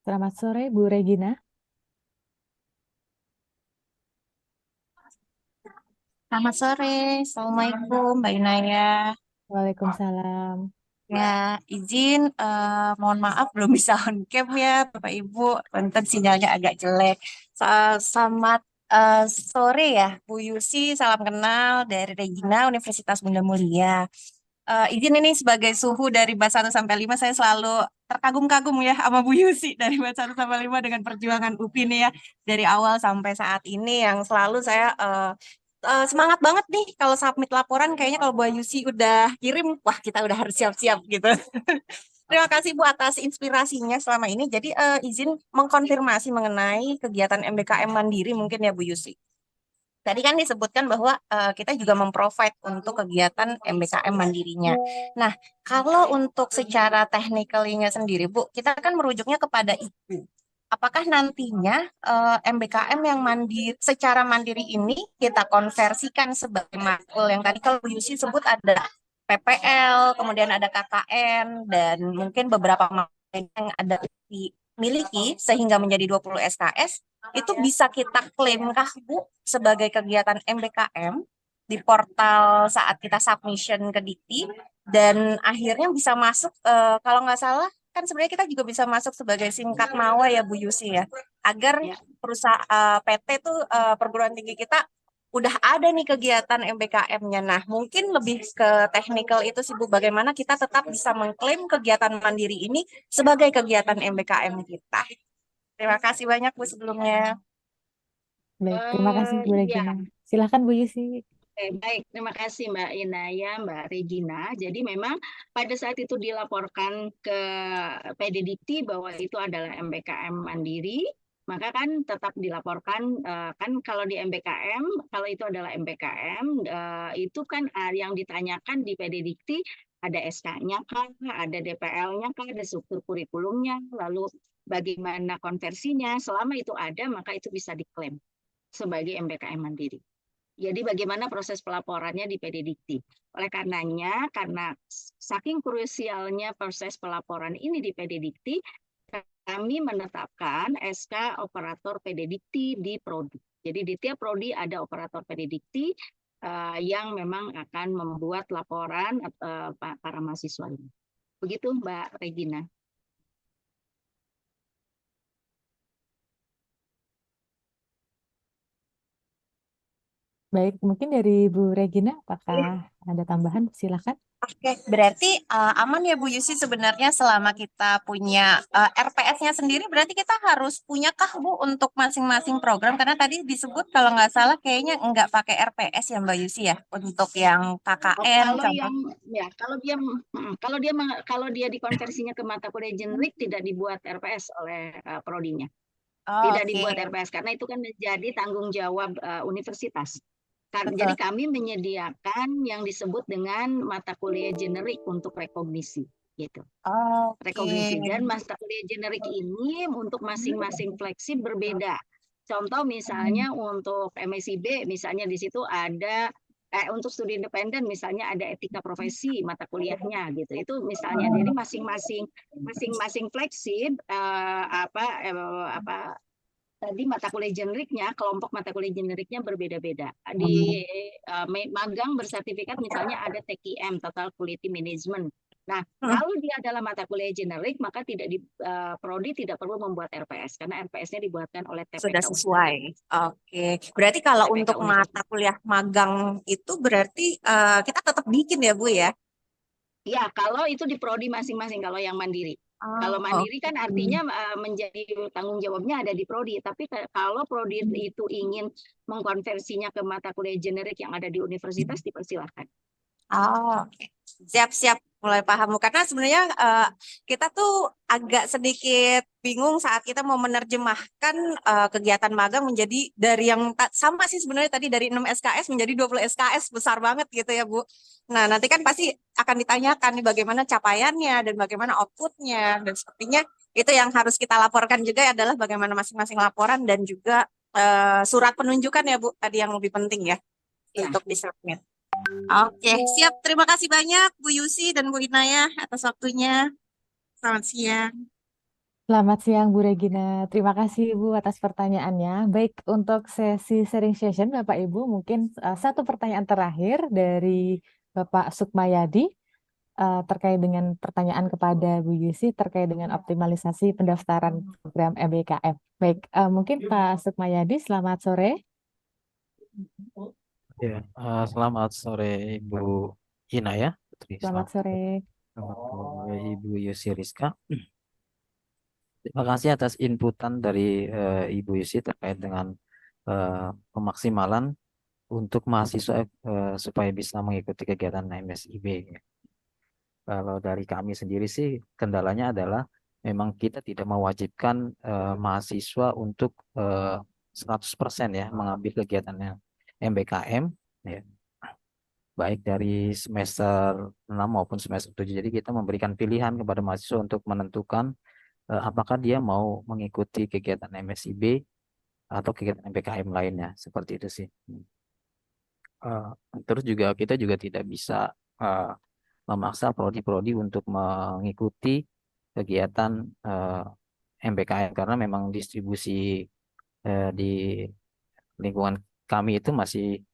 Selamat sore Bu Regina. Selamat sore, Assalamualaikum Mbak Inaya. Waalaikumsalam. Ya, izin mohon maaf belum bisa on cam ya Bapak Ibu, punten sinyalnya agak jelek. Selamat sore ya Bu Yusi, salam kenal dari Regina Universitas Bunda Mulia. Izin ini sebagai suhu dari batch 1 sampai 5, saya selalu terkagum-kagum ya sama Bu Yusi dari batch 1 sampai 5 dengan perjuangan UPI nih ya, dari awal sampai saat ini yang selalu saya semangat banget nih kalau submit laporan, kayaknya kalau Bu Yusi udah kirim, wah kita udah harus siap-siap gitu. Terima kasih Bu atas inspirasinya selama ini. Jadi izin mengkonfirmasi mengenai kegiatan MBKM Mandiri mungkin ya Bu Yusi. Tadi kan disebutkan bahwa kita juga memprovide untuk kegiatan MBKM mandirinya. Nah, kalau untuk secara technically-nya sendiri, Bu, kita kan merujuknya kepada itu. Apakah nantinya MBKM yang secara mandiri ini kita konversikan sebagai matkul yang tadi kalau Bu Yusi sebut ada PPL, kemudian ada KKN, dan mungkin beberapa matkul yang ada dimiliki sehingga menjadi 20 SKS, itu bisa kita klaimkah Bu sebagai kegiatan MBKM di portal saat kita submission ke Dikti, dan akhirnya bisa masuk kalau nggak salah kan sebenarnya kita juga bisa masuk sebagai singkat MAWA ya Bu Yusi ya, agar perusahaan PT tuh perguruan tinggi kita udah ada nih kegiatan MBKM-nya. Nah, mungkin lebih ke teknikal itu sih Bu, bagaimana kita tetap bisa mengklaim kegiatan mandiri ini sebagai kegiatan MBKM kita. Terima kasih banyak Bu sebelumnya. Baik, terima kasih Bu Ya, Regina. Silahkan Bu Yusi. baik, terima kasih Mbak Inaya, Mbak Regina. Jadi memang pada saat itu dilaporkan ke PDDikti bahwa itu adalah MBKM mandiri, maka kan tetap dilaporkan, kan kalau di MBKM, kalau itu adalah MBKM, itu kan yang ditanyakan di PDDikti ada SK-nya kah, ada DPL-nya kah, ada struktur kurikulumnya, lalu bagaimana konversinya. Selama itu ada, maka itu bisa diklaim sebagai MBKM mandiri. Jadi bagaimana proses pelaporannya di PDDikti. Oleh karenanya, karena saking krusialnya proses pelaporan ini di PDDikti, kami menetapkan SK operator PDDikti di Prodi. Jadi di tiap Prodi ada operator PDDikti yang memang akan membuat laporan para mahasiswa ini. Begitu Mbak Regina. Baik, mungkin dari Bu Regina, apakah ada tambahan? Silahkan. Oke, berarti aman ya Bu Yusi sebenarnya selama kita punya RPS-nya sendiri, berarti kita harus punya kah Bu untuk masing-masing program? Karena tadi disebut kalau nggak salah kayaknya nggak pakai RPS ya Mbak Yusi ya untuk yang KKN Kalau contoh. yang ya kalau dia dikonversinya ke mata kuliah generik tidak dibuat RPS oleh prodinya. Oh, Tidak oke, dibuat RPS karena itu kan menjadi tanggung jawab universitas. betul. Jadi kami menyediakan yang disebut dengan mata kuliah generik untuk rekognisi gitu. Rekognisi Oke. dan mata kuliah generik ini untuk masing-masing fleksi berbeda. Contoh misalnya untuk MSIB misalnya di situ ada untuk studi independen misalnya ada etika profesi mata kuliahnya gitu. Itu misalnya jadi masing-masing fleksi tadi mata kuliah generiknya, kelompok mata kuliah generiknya berbeda-beda. Di magang bersertifikat misalnya ada TQM, Total Quality Management. Nah, kalau dia adalah mata kuliah generik, maka tidak di prodi tidak perlu membuat RPS karena RPS-nya dibuatkan oleh TPK. Sudah sesuai. Oke. Berarti kalau TPK untuk Universitas. mata kuliah magang itu berarti kita tetap bikin ya Bu ya? Ya, kalau itu di prodi masing-masing kalau yang mandiri. Kalau Oh, mandiri kan oke. artinya menjadi tanggung jawabnya ada di prodi. Tapi kalau prodi itu ingin mengkonversinya ke mata kuliah generik yang ada di universitas, dipersilahkan. Oh, oke. Siap-siap mulai paham. Karena sebenarnya kita tuh agak sedikit bingung saat kita mau menerjemahkan kegiatan magang menjadi dari yang sama sih sebenarnya tadi dari 6 SKS menjadi 20 SKS besar banget gitu ya Bu. Nah nanti kan pasti akan ditanyakan nih bagaimana capaiannya dan bagaimana outputnya dan sepertinya itu yang harus kita laporkan juga adalah bagaimana masing-masing laporan dan juga surat penunjukan ya Bu tadi yang lebih penting ya Ya. untuk disubmit. Oke, siap. Terima kasih banyak Bu Yusi dan Bu Inaya atas waktunya. Selamat siang. Selamat siang Bu Regina. Terima kasih Bu atas pertanyaannya. Baik, untuk sesi sharing session Bapak Ibu, mungkin satu pertanyaan terakhir dari Bapak Sukmayadi terkait dengan pertanyaan kepada Bu Yusi terkait dengan optimalisasi pendaftaran program MBKM. Baik, mungkin Pak Sukmayadi, selamat sore. Ya, selamat sore Ibu Ina ya, Putri. Selamat sore. Selamat sore Ibu Yusi Rizka. Terima kasih atas inputan dari Ibu Yusi terkait dengan pemaksimalan untuk mahasiswa supaya bisa mengikuti kegiatan MSIB. Kalau dari kami sendiri sih kendalanya adalah memang kita tidak mewajibkan mahasiswa untuk 100% ya mengambil kegiatannya MBKM ya. Baik dari semester 6 maupun semester 7. Jadi kita memberikan pilihan kepada mahasiswa untuk menentukan apakah dia mau mengikuti kegiatan MSIB atau kegiatan MPKM lainnya. Seperti itu sih. Terus juga kita juga tidak bisa memaksa prodi-prodi untuk mengikuti kegiatan MPKM karena memang distribusi di lingkungan kami itu masih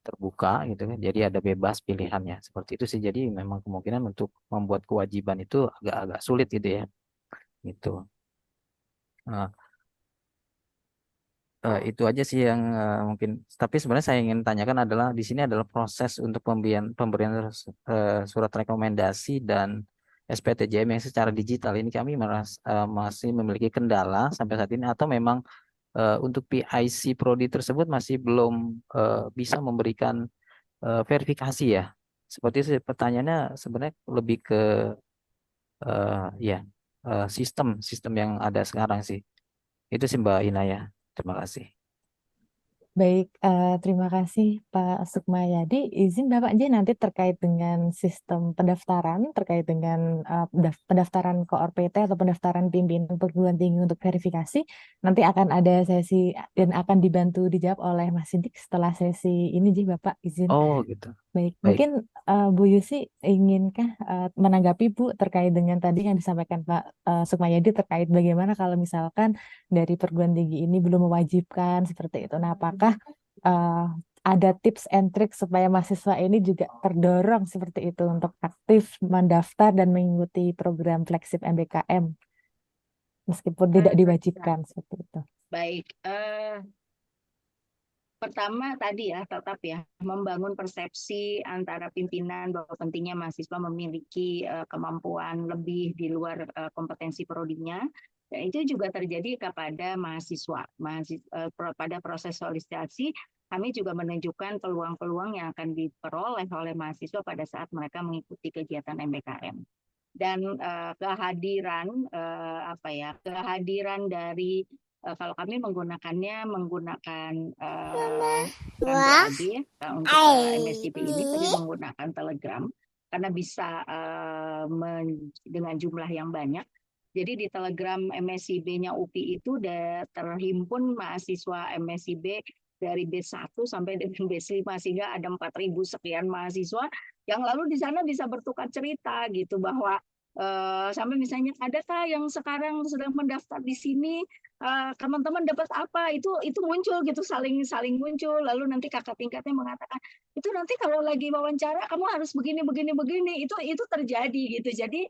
terbuka gitu kan. Jadi ada bebas pilihannya. Seperti itu sih. Jadi memang kemungkinan untuk membuat kewajiban itu agak-agak sulit gitu ya. Gitu. Nah, Itu aja sih yang mungkin. Tapi sebenarnya saya ingin tanyakan adalah di sini adalah proses untuk pemberian surat rekomendasi dan SPTJM yang secara digital ini kami masih memiliki kendala sampai saat ini, atau memang untuk PIC Prodi tersebut masih belum bisa memberikan verifikasi ya. Seperti itu pertanyaannya sebenarnya lebih ke ya sistem yang ada sekarang sih. Itu sih Mbak Inaya. Terima kasih. Baik, terima kasih Pak Sukmayadi. Izin Bapak J nanti terkait dengan sistem pendaftaran, terkait dengan pendaftaran Koor PT atau pendaftaran pimpinan perguruan tinggi untuk verifikasi, nanti akan ada sesi dan akan dibantu dijawab oleh Mas Sidik setelah sesi ini, Ji Bapak izin. Oh gitu. Baik, Baik. mungkin Bu Yusi inginkah menanggapi Bu terkait dengan tadi yang disampaikan Pak Sukmayadi terkait bagaimana kalau misalkan dari perguruan tinggi ini belum mewajibkan seperti itu. Nah, apakah ada tips and trik supaya mahasiswa ini juga terdorong seperti itu untuk aktif mendaftar dan mengikuti program flagship MBKM meskipun tidak diwajibkan seperti itu. Baik, pertama tadi ya tetap ya membangun persepsi antara pimpinan bahwa pentingnya mahasiswa memiliki kemampuan lebih di luar kompetensi prodinya. Dan itu juga terjadi kepada mahasiswa. Pada proses solisitasi kami juga menunjukkan peluang-peluang yang akan diperoleh oleh mahasiswa pada saat mereka mengikuti kegiatan MBKM. Dan kehadiran dari kalau kami menggunakan KBAD untuk MSIP ini kami menggunakan Telegram karena bisa dengan jumlah yang banyak. Jadi di Telegram MSIB-nya UPI itu terhimpun mahasiswa MSIB dari B1 sampai dengan B5 sehingga ada 4.000 sekian mahasiswa yang lalu di sana bisa bertukar cerita gitu bahwa sampai misalnya adakah yang sekarang sedang mendaftar di sini, teman-teman dapat apa, itu muncul gitu, saling muncul, lalu nanti kakak tingkatnya mengatakan itu nanti kalau lagi wawancara kamu harus begini itu terjadi gitu. Jadi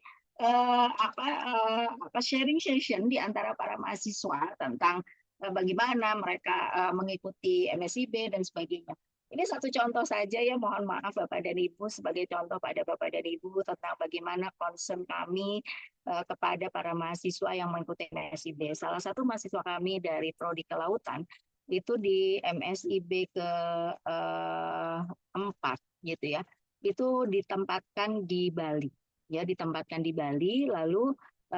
sharing session di antara para mahasiswa tentang bagaimana mereka mengikuti MSIB dan sebagainya. Ini satu contoh saja ya, mohon maaf Bapak dan Ibu sebagai contoh pada Bapak dan Ibu tentang bagaimana concern kami kepada para mahasiswa yang mengikuti MSIB. Salah satu mahasiswa kami dari Prodi Kelautan itu di MSIB ke-4 gitu ya, itu ditempatkan di Bali. Ya, ditempatkan di Bali, lalu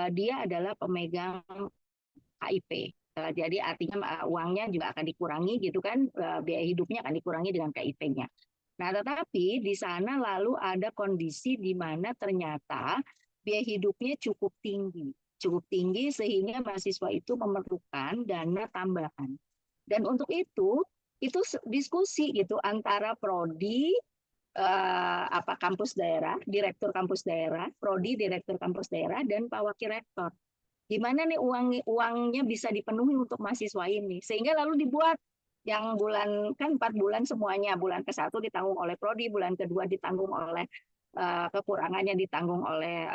dia adalah pemegang KIP. Jadi artinya uangnya juga akan dikurangi gitu kan, biaya hidupnya akan dikurangi dengan KIP-nya. Nah, tetapi di sana lalu ada kondisi di mana ternyata biaya hidupnya cukup tinggi sehingga mahasiswa itu memerlukan dana tambahan. Dan untuk itu diskusi gitu antara prodi, kampus daerah, direktur kampus daerah, prodi, direktur kampus daerah, dan Pak Wakil Rektor. Gimana nih uangnya bisa dipenuhi untuk mahasiswa ini, sehingga lalu dibuat yang bulan kan 4 bulan semuanya, bulan ke-1 ditanggung oleh prodi, bulan ke-2 ditanggung oleh kekurangannya ditanggung oleh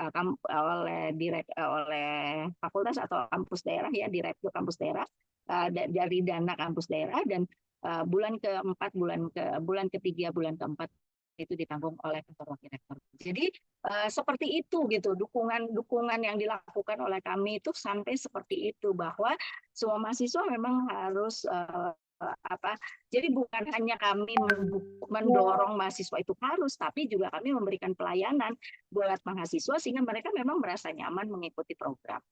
fakultas atau kampus daerah ya, direktur kampus daerah dari dana kampus daerah, dan bulan ke-4, bulan ke-3, bulan ke-4 itu ditanggung oleh wakil rektor. Jadi seperti itu gitu, dukungan yang dilakukan oleh kami itu sampai seperti itu, bahwa semua mahasiswa memang harus jadi bukan hanya kami mendorong mahasiswa itu harus, tapi juga kami memberikan pelayanan buat mahasiswa sehingga mereka memang merasa nyaman mengikuti program.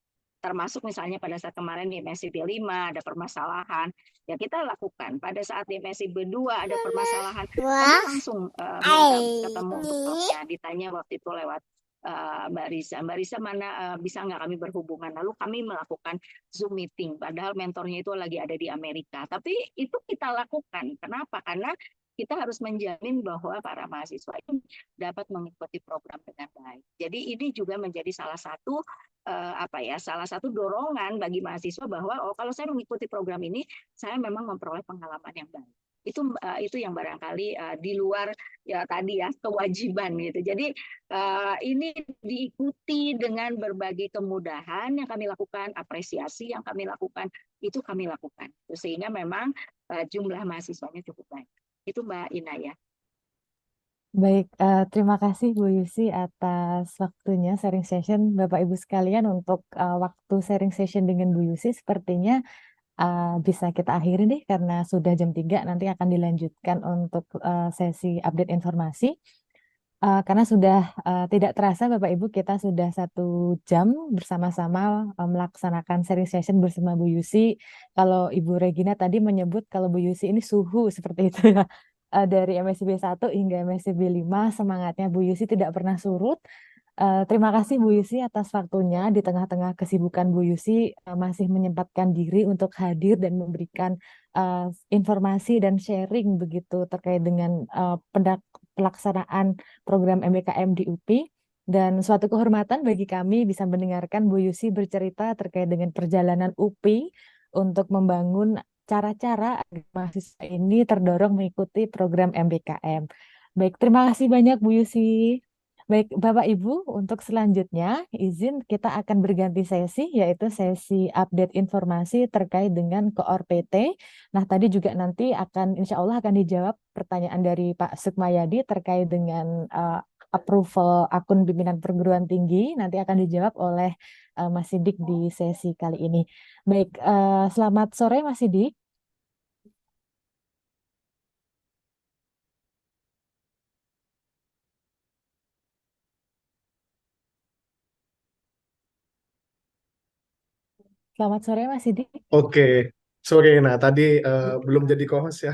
Termasuk misalnya pada saat kemarin di MSIB 5 ada permasalahan, ya kita lakukan. Pada saat di MSIB 2 ada permasalahan, kami langsung ketemu dokternya, ditanya waktu itu lewat Mbak Risa mana bisa nggak kami berhubungan, lalu kami melakukan Zoom meeting, padahal mentornya itu lagi ada di Amerika. Tapi itu kita lakukan, kenapa? Karena kita harus menjamin bahwa para mahasiswa itu dapat mengikuti program dengan baik. Jadi ini juga menjadi salah satu dorongan bagi mahasiswa bahwa kalau saya mengikuti program ini, saya memang memperoleh pengalaman yang baik. Itu yang barangkali di luar ya tadi ya kewajiban gitu. Jadi ini diikuti dengan berbagai kemudahan yang kami lakukan, apresiasi yang kami lakukan, itu kami lakukan. Sehingga memang jumlah mahasiswanya cukup banyak. Itu Mbak Ina ya. Baik, terima kasih Bu Yusi atas waktunya sharing session Bapak Ibu sekalian. Untuk waktu sharing session dengan Bu Yusi sepertinya bisa kita akhiri nih karena sudah jam 3, nanti akan dilanjutkan untuk sesi update informasi. Karena sudah tidak terasa Bapak Ibu, kita sudah 1 jam bersama-sama melaksanakan sharing session bersama Bu Yusi. Kalau Ibu Regina tadi menyebut kalau Bu Yusi ini suhu seperti itu ya. Dari MSIB 1 hingga MSIB 5 semangatnya Bu Yusi tidak pernah surut. Terima kasih Bu Yusi atas waktunya. Di tengah-tengah kesibukan Bu Yusi masih menyempatkan diri untuk hadir dan memberikan informasi dan sharing begitu terkait dengan pelaksanaan program MBKM di UPI. Dan suatu kehormatan bagi kami bisa mendengarkan Bu Yusi bercerita terkait dengan perjalanan UPI untuk membangun cara-cara agar mahasiswa ini terdorong mengikuti program MBKM. Baik, terima kasih banyak Bu Yusi. Baik, Bapak Ibu, untuk selanjutnya izin kita akan berganti sesi, yaitu sesi update informasi terkait dengan Koor PT. Nah, tadi juga nanti insya Allah akan dijawab pertanyaan dari Pak Sukmayadi terkait dengan approval akun pimpinan perguruan tinggi, nanti akan dijawab oleh Mas Sidik di sesi kali ini. Baik, selamat sore Mas Sidik. Selamat sore Mas Sidik. Oke, sore. Nah, tadi belum jadi co-host ya.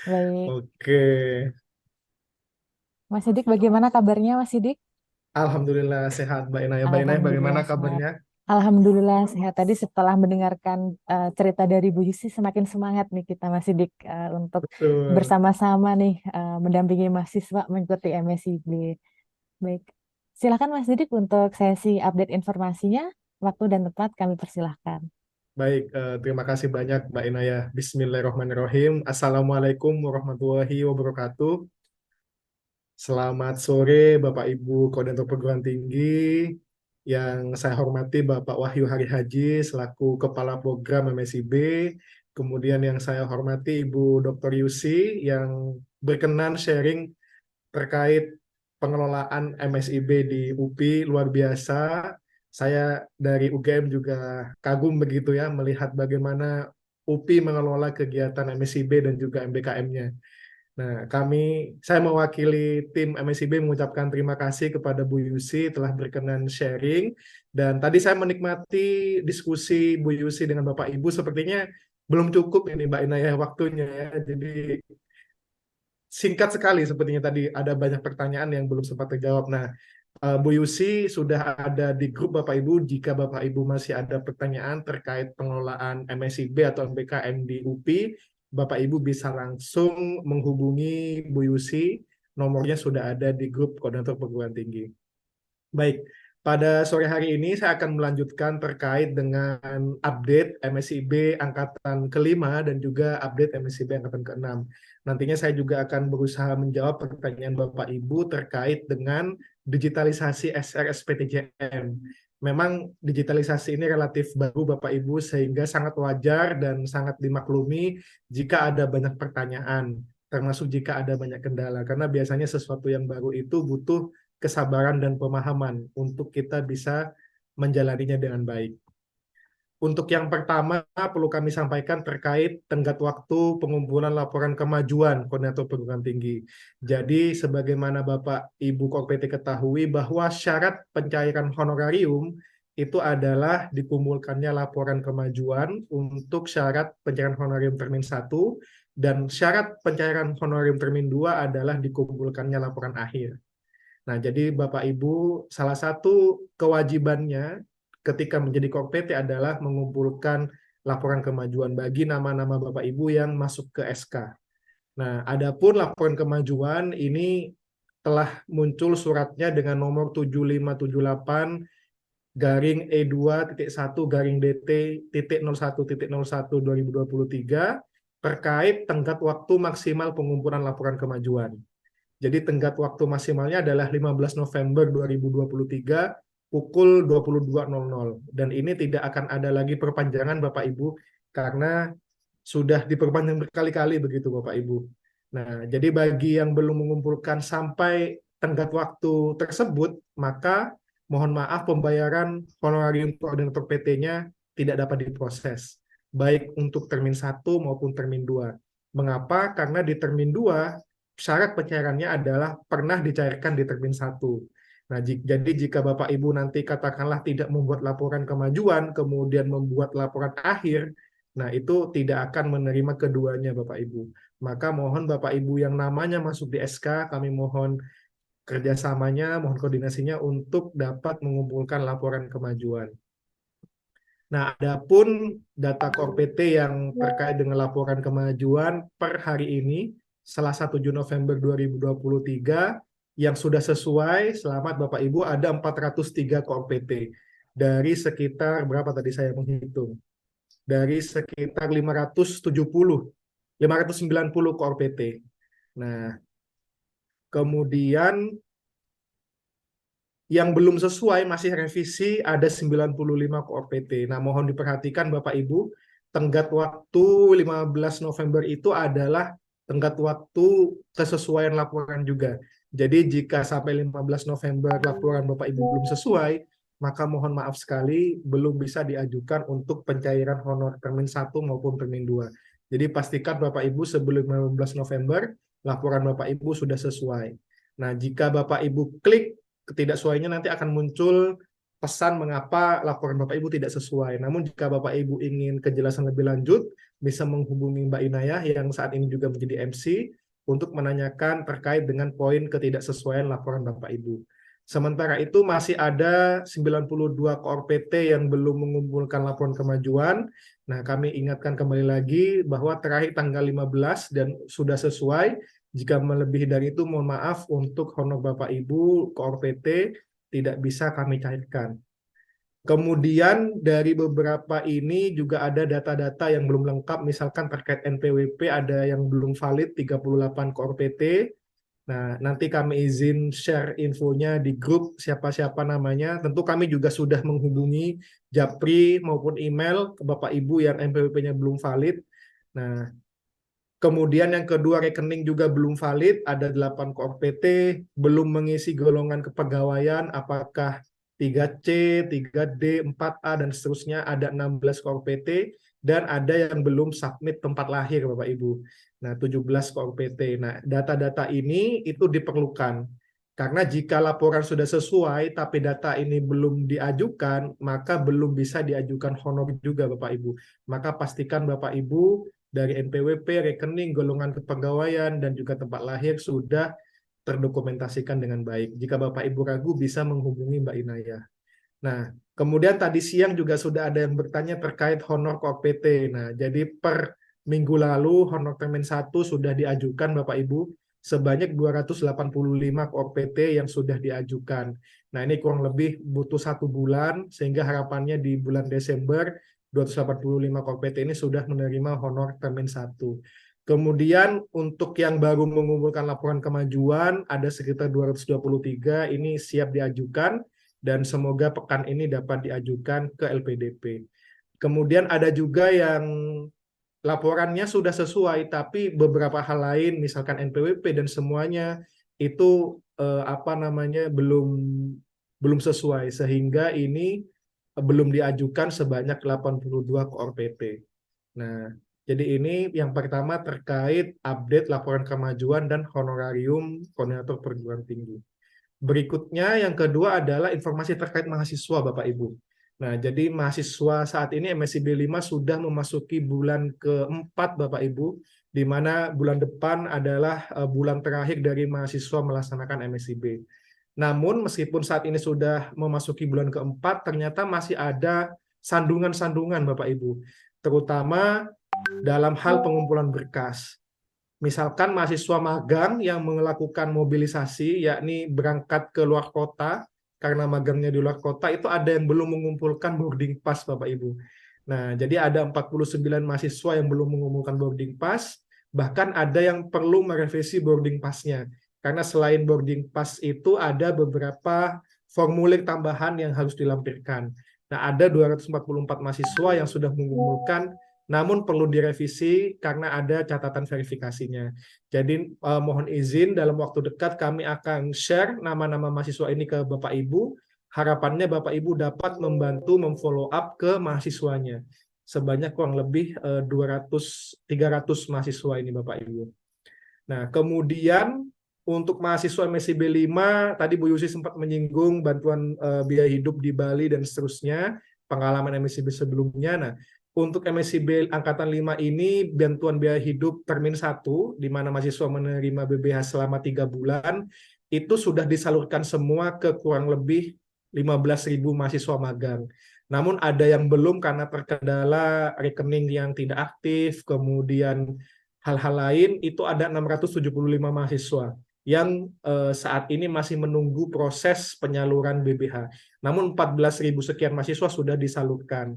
Baik, Oke, Mas Sidik bagaimana kabarnya Mas Sidik? Alhamdulillah sehat Mbak Inaya. Mbak Inaya bagaimana Alhamdulillah sehat. kabarnya? Alhamdulillah sehat. Tadi setelah mendengarkan cerita dari Bu Yusi semakin semangat nih kita Mas Sidik untuk Betul. bersama-sama nih mendampingi mahasiswa mengikuti MSIB. Baik, silakan Mas Sidik untuk sesi update informasinya. Waktu dan tempat kami persilahkan. Baik, terima kasih banyak Mbak Inaya. Bismillahirrahmanirrahim. Assalamualaikum warahmatullahi wabarakatuh. Selamat sore Bapak Ibu Koordinator Perguruan Tinggi. Yang saya hormati Bapak Wahyu Hari Haji selaku Kepala Program MSIB. Kemudian yang saya hormati Ibu Dr. Yusi yang berkenan sharing terkait pengelolaan MSIB di UPI, luar biasa. Saya dari UGM juga kagum begitu ya melihat bagaimana UPI mengelola kegiatan MSIB dan juga MBKM-nya. Nah, saya mewakili tim MSIB mengucapkan terima kasih kepada Bu Yusi telah berkenan sharing. Dan tadi saya menikmati diskusi Bu Yusi dengan Bapak Ibu, sepertinya belum cukup ini Mbak Inaya waktunya ya. Jadi singkat sekali sepertinya tadi ada banyak pertanyaan yang belum sempat terjawab. Nah, Bu Yusi sudah ada di grup Bapak Ibu. Jika Bapak Ibu masih ada pertanyaan terkait pengelolaan MSIB atau MBKM di UPI, Bapak Ibu bisa langsung menghubungi Bu Yusi. Nomornya sudah ada di grup Koordinator Perguruan Tinggi. Baik, pada sore hari ini saya akan melanjutkan terkait dengan update MSIB Angkatan ke-5 dan juga update MSIB Angkatan ke-6. Nantinya saya juga akan berusaha menjawab pertanyaan Bapak Ibu terkait dengan digitalisasi SRSPTJM. Memang digitalisasi ini relatif baru Bapak Ibu sehingga sangat wajar dan sangat dimaklumi jika ada banyak pertanyaan, termasuk jika ada banyak kendala. Karena biasanya sesuatu yang baru itu butuh kesabaran dan pemahaman untuk kita bisa menjalaninya dengan baik. Untuk yang pertama perlu kami sampaikan terkait tenggat waktu pengumpulan laporan kemajuan Koordinator Perguruan Tinggi. Jadi sebagaimana Bapak Ibu Korpeti ketahui bahwa syarat pencairan honorarium itu adalah dikumpulkannya laporan kemajuan untuk syarat pencairan honorarium termin 1 dan syarat pencairan honorarium termin 2 adalah dikumpulkannya laporan akhir. Nah, jadi Bapak Ibu salah satu kewajibannya ketika menjadi Korpeti adalah mengumpulkan laporan kemajuan bagi nama-nama Bapak Ibu yang masuk ke SK. Nah, adapun laporan kemajuan ini telah muncul suratnya dengan nomor 7578 garing E2.1 garing DT.01.01 2023 terkait tenggat waktu maksimal pengumpulan laporan kemajuan. Jadi tenggat waktu maksimalnya adalah 15 November 2023 pukul 22.00. Dan ini tidak akan ada lagi perpanjangan Bapak Ibu karena sudah diperpanjang berkali-kali begitu Bapak Ibu. Nah, jadi bagi yang belum mengumpulkan sampai tenggat waktu tersebut, maka mohon maaf pembayaran honorarium koordinator PT-nya tidak dapat diproses, baik untuk termin 1 maupun termin 2. Mengapa? Karena di termin 2, syarat pencairannya adalah pernah dicairkan di termin 1. Nah, jadi jika Bapak Ibu nanti katakanlah tidak membuat laporan kemajuan, kemudian membuat laporan akhir, nah itu tidak akan menerima keduanya Bapak Ibu. Maka mohon Bapak Ibu yang namanya masuk di SK, kami mohon kerjasamanya, mohon koordinasinya untuk dapat mengumpulkan laporan kemajuan. Nah, adapun data Core PT yang terkait dengan laporan kemajuan per hari ini, Selasa 7 November 2023, yang sudah sesuai, selamat Bapak Ibu, ada 403 Core PT. Dari sekitar, berapa tadi saya menghitung? Dari sekitar 590 Core PT. Nah, kemudian yang belum sesuai masih revisi ada 95 Core PT. Nah, mohon diperhatikan Bapak Ibu, tenggat waktu 15 November itu adalah tenggat waktu kesesuaian laporan juga. Jadi jika sampai 15 November laporan Bapak Ibu belum sesuai, maka mohon maaf sekali belum bisa diajukan untuk pencairan honor termin 1 maupun termin 2. Jadi pastikan Bapak Ibu sebelum 15 November laporan Bapak Ibu sudah sesuai. Nah, jika Bapak Ibu klik ketidaksesuaiannya nanti akan muncul pesan mengapa laporan Bapak Ibu tidak sesuai. Namun jika Bapak Ibu ingin kejelasan lebih lanjut, bisa menghubungi Mbak Inayah yang saat ini juga menjadi MC untuk menanyakan terkait dengan poin ketidaksesuaian laporan Bapak Ibu. Sementara itu masih ada 92 Core PT yang belum mengumpulkan laporan kemajuan. Nah, kami ingatkan kembali lagi bahwa terakhir tanggal 15 dan sudah sesuai. Jika melebihi dari itu, mohon maaf untuk honor Bapak Ibu, Core PT tidak bisa kami cairkan. Kemudian dari beberapa ini juga ada data-data yang belum lengkap, misalkan terkait NPWP ada yang belum valid 38 Core PT. Nah, nanti kami izin share infonya di grup siapa-siapa namanya. Tentu kami juga sudah menghubungi Japri maupun email ke Bapak Ibu yang NPWP-nya belum valid. Nah, kemudian yang kedua rekening juga belum valid, ada 8 Core PT, belum mengisi golongan kepegawaian, apakah 3C, 3D, 4A, dan seterusnya, ada 16 Core PT, dan ada yang belum submit tempat lahir Bapak Ibu. Nah, 17 Core PT. Nah, data-data ini itu diperlukan. Karena jika laporan sudah sesuai, tapi data ini belum diajukan, maka belum bisa diajukan honor juga Bapak Ibu. Maka pastikan Bapak Ibu dari NPWP, rekening, golongan kepegawaian, dan juga tempat lahir sudah terdokumentasikan dengan baik. Jika Bapak Ibu ragu, bisa menghubungi Mbak Inayah. Nah, kemudian tadi siang juga sudah ada yang bertanya terkait honor Core PT. Nah, jadi per minggu lalu honor termin 1 sudah diajukan Bapak Ibu sebanyak 285 Core PT yang sudah diajukan. Nah, ini kurang lebih butuh 1 bulan, sehingga harapannya di bulan Desember 285 Core PT ini sudah menerima honor termin 1. Kemudian untuk yang baru mengumpulkan laporan kemajuan ada sekitar 223, ini siap diajukan dan semoga pekan ini dapat diajukan ke LPDP. Kemudian ada juga yang laporannya sudah sesuai, tapi beberapa hal lain, misalkan NPWP dan semuanya itu belum sesuai, sehingga ini belum diajukan sebanyak 82 Core PT. Nah, jadi ini yang pertama terkait update laporan kemajuan dan honorarium koordinator perguruan tinggi. Berikutnya yang kedua adalah informasi terkait mahasiswa Bapak Ibu. Nah, jadi mahasiswa saat ini MSIB 5 sudah memasuki bulan keempat Bapak Ibu, di mana bulan depan adalah bulan terakhir dari mahasiswa melaksanakan MSIB. Namun meskipun saat ini sudah memasuki bulan keempat, ternyata masih ada sandungan-sandungan Bapak Ibu, terutama dalam hal pengumpulan berkas. Misalkan mahasiswa magang yang melakukan mobilisasi, yakni berangkat ke luar kota, karena magangnya di luar kota, itu ada yang belum mengumpulkan boarding pass Bapak Ibu. Nah, jadi ada 49 mahasiswa yang belum mengumpulkan boarding pass, bahkan ada yang perlu merevisi boarding pass-nya. Karena selain boarding pass itu ada beberapa formulir tambahan yang harus dilampirkan. Nah, ada 244 mahasiswa yang sudah mengumpulkan, namun perlu direvisi karena ada catatan verifikasinya. Jadi mohon izin dalam waktu dekat kami akan share nama-nama mahasiswa ini ke Bapak Ibu. Harapannya Bapak Ibu dapat membantu memfollow up ke mahasiswanya. Sebanyak kurang lebih 300 mahasiswa ini Bapak Ibu. Nah, kemudian untuk mahasiswa MSIB 5, tadi Bu Yusi sempat menyinggung bantuan biaya hidup di Bali dan seterusnya, pengalaman MSIB sebelumnya. Nah, untuk MSIB Angkatan 5 ini, bantuan biaya hidup termin 1, di mana mahasiswa menerima BBH selama 3 bulan, itu sudah disalurkan semua ke kurang lebih 15.000 mahasiswa magang. Namun ada yang belum karena terkendala rekening yang tidak aktif, kemudian hal-hal lain, itu ada 675 mahasiswa yang saat ini masih menunggu proses penyaluran BBH. Namun 14.000 sekian mahasiswa sudah disalurkan.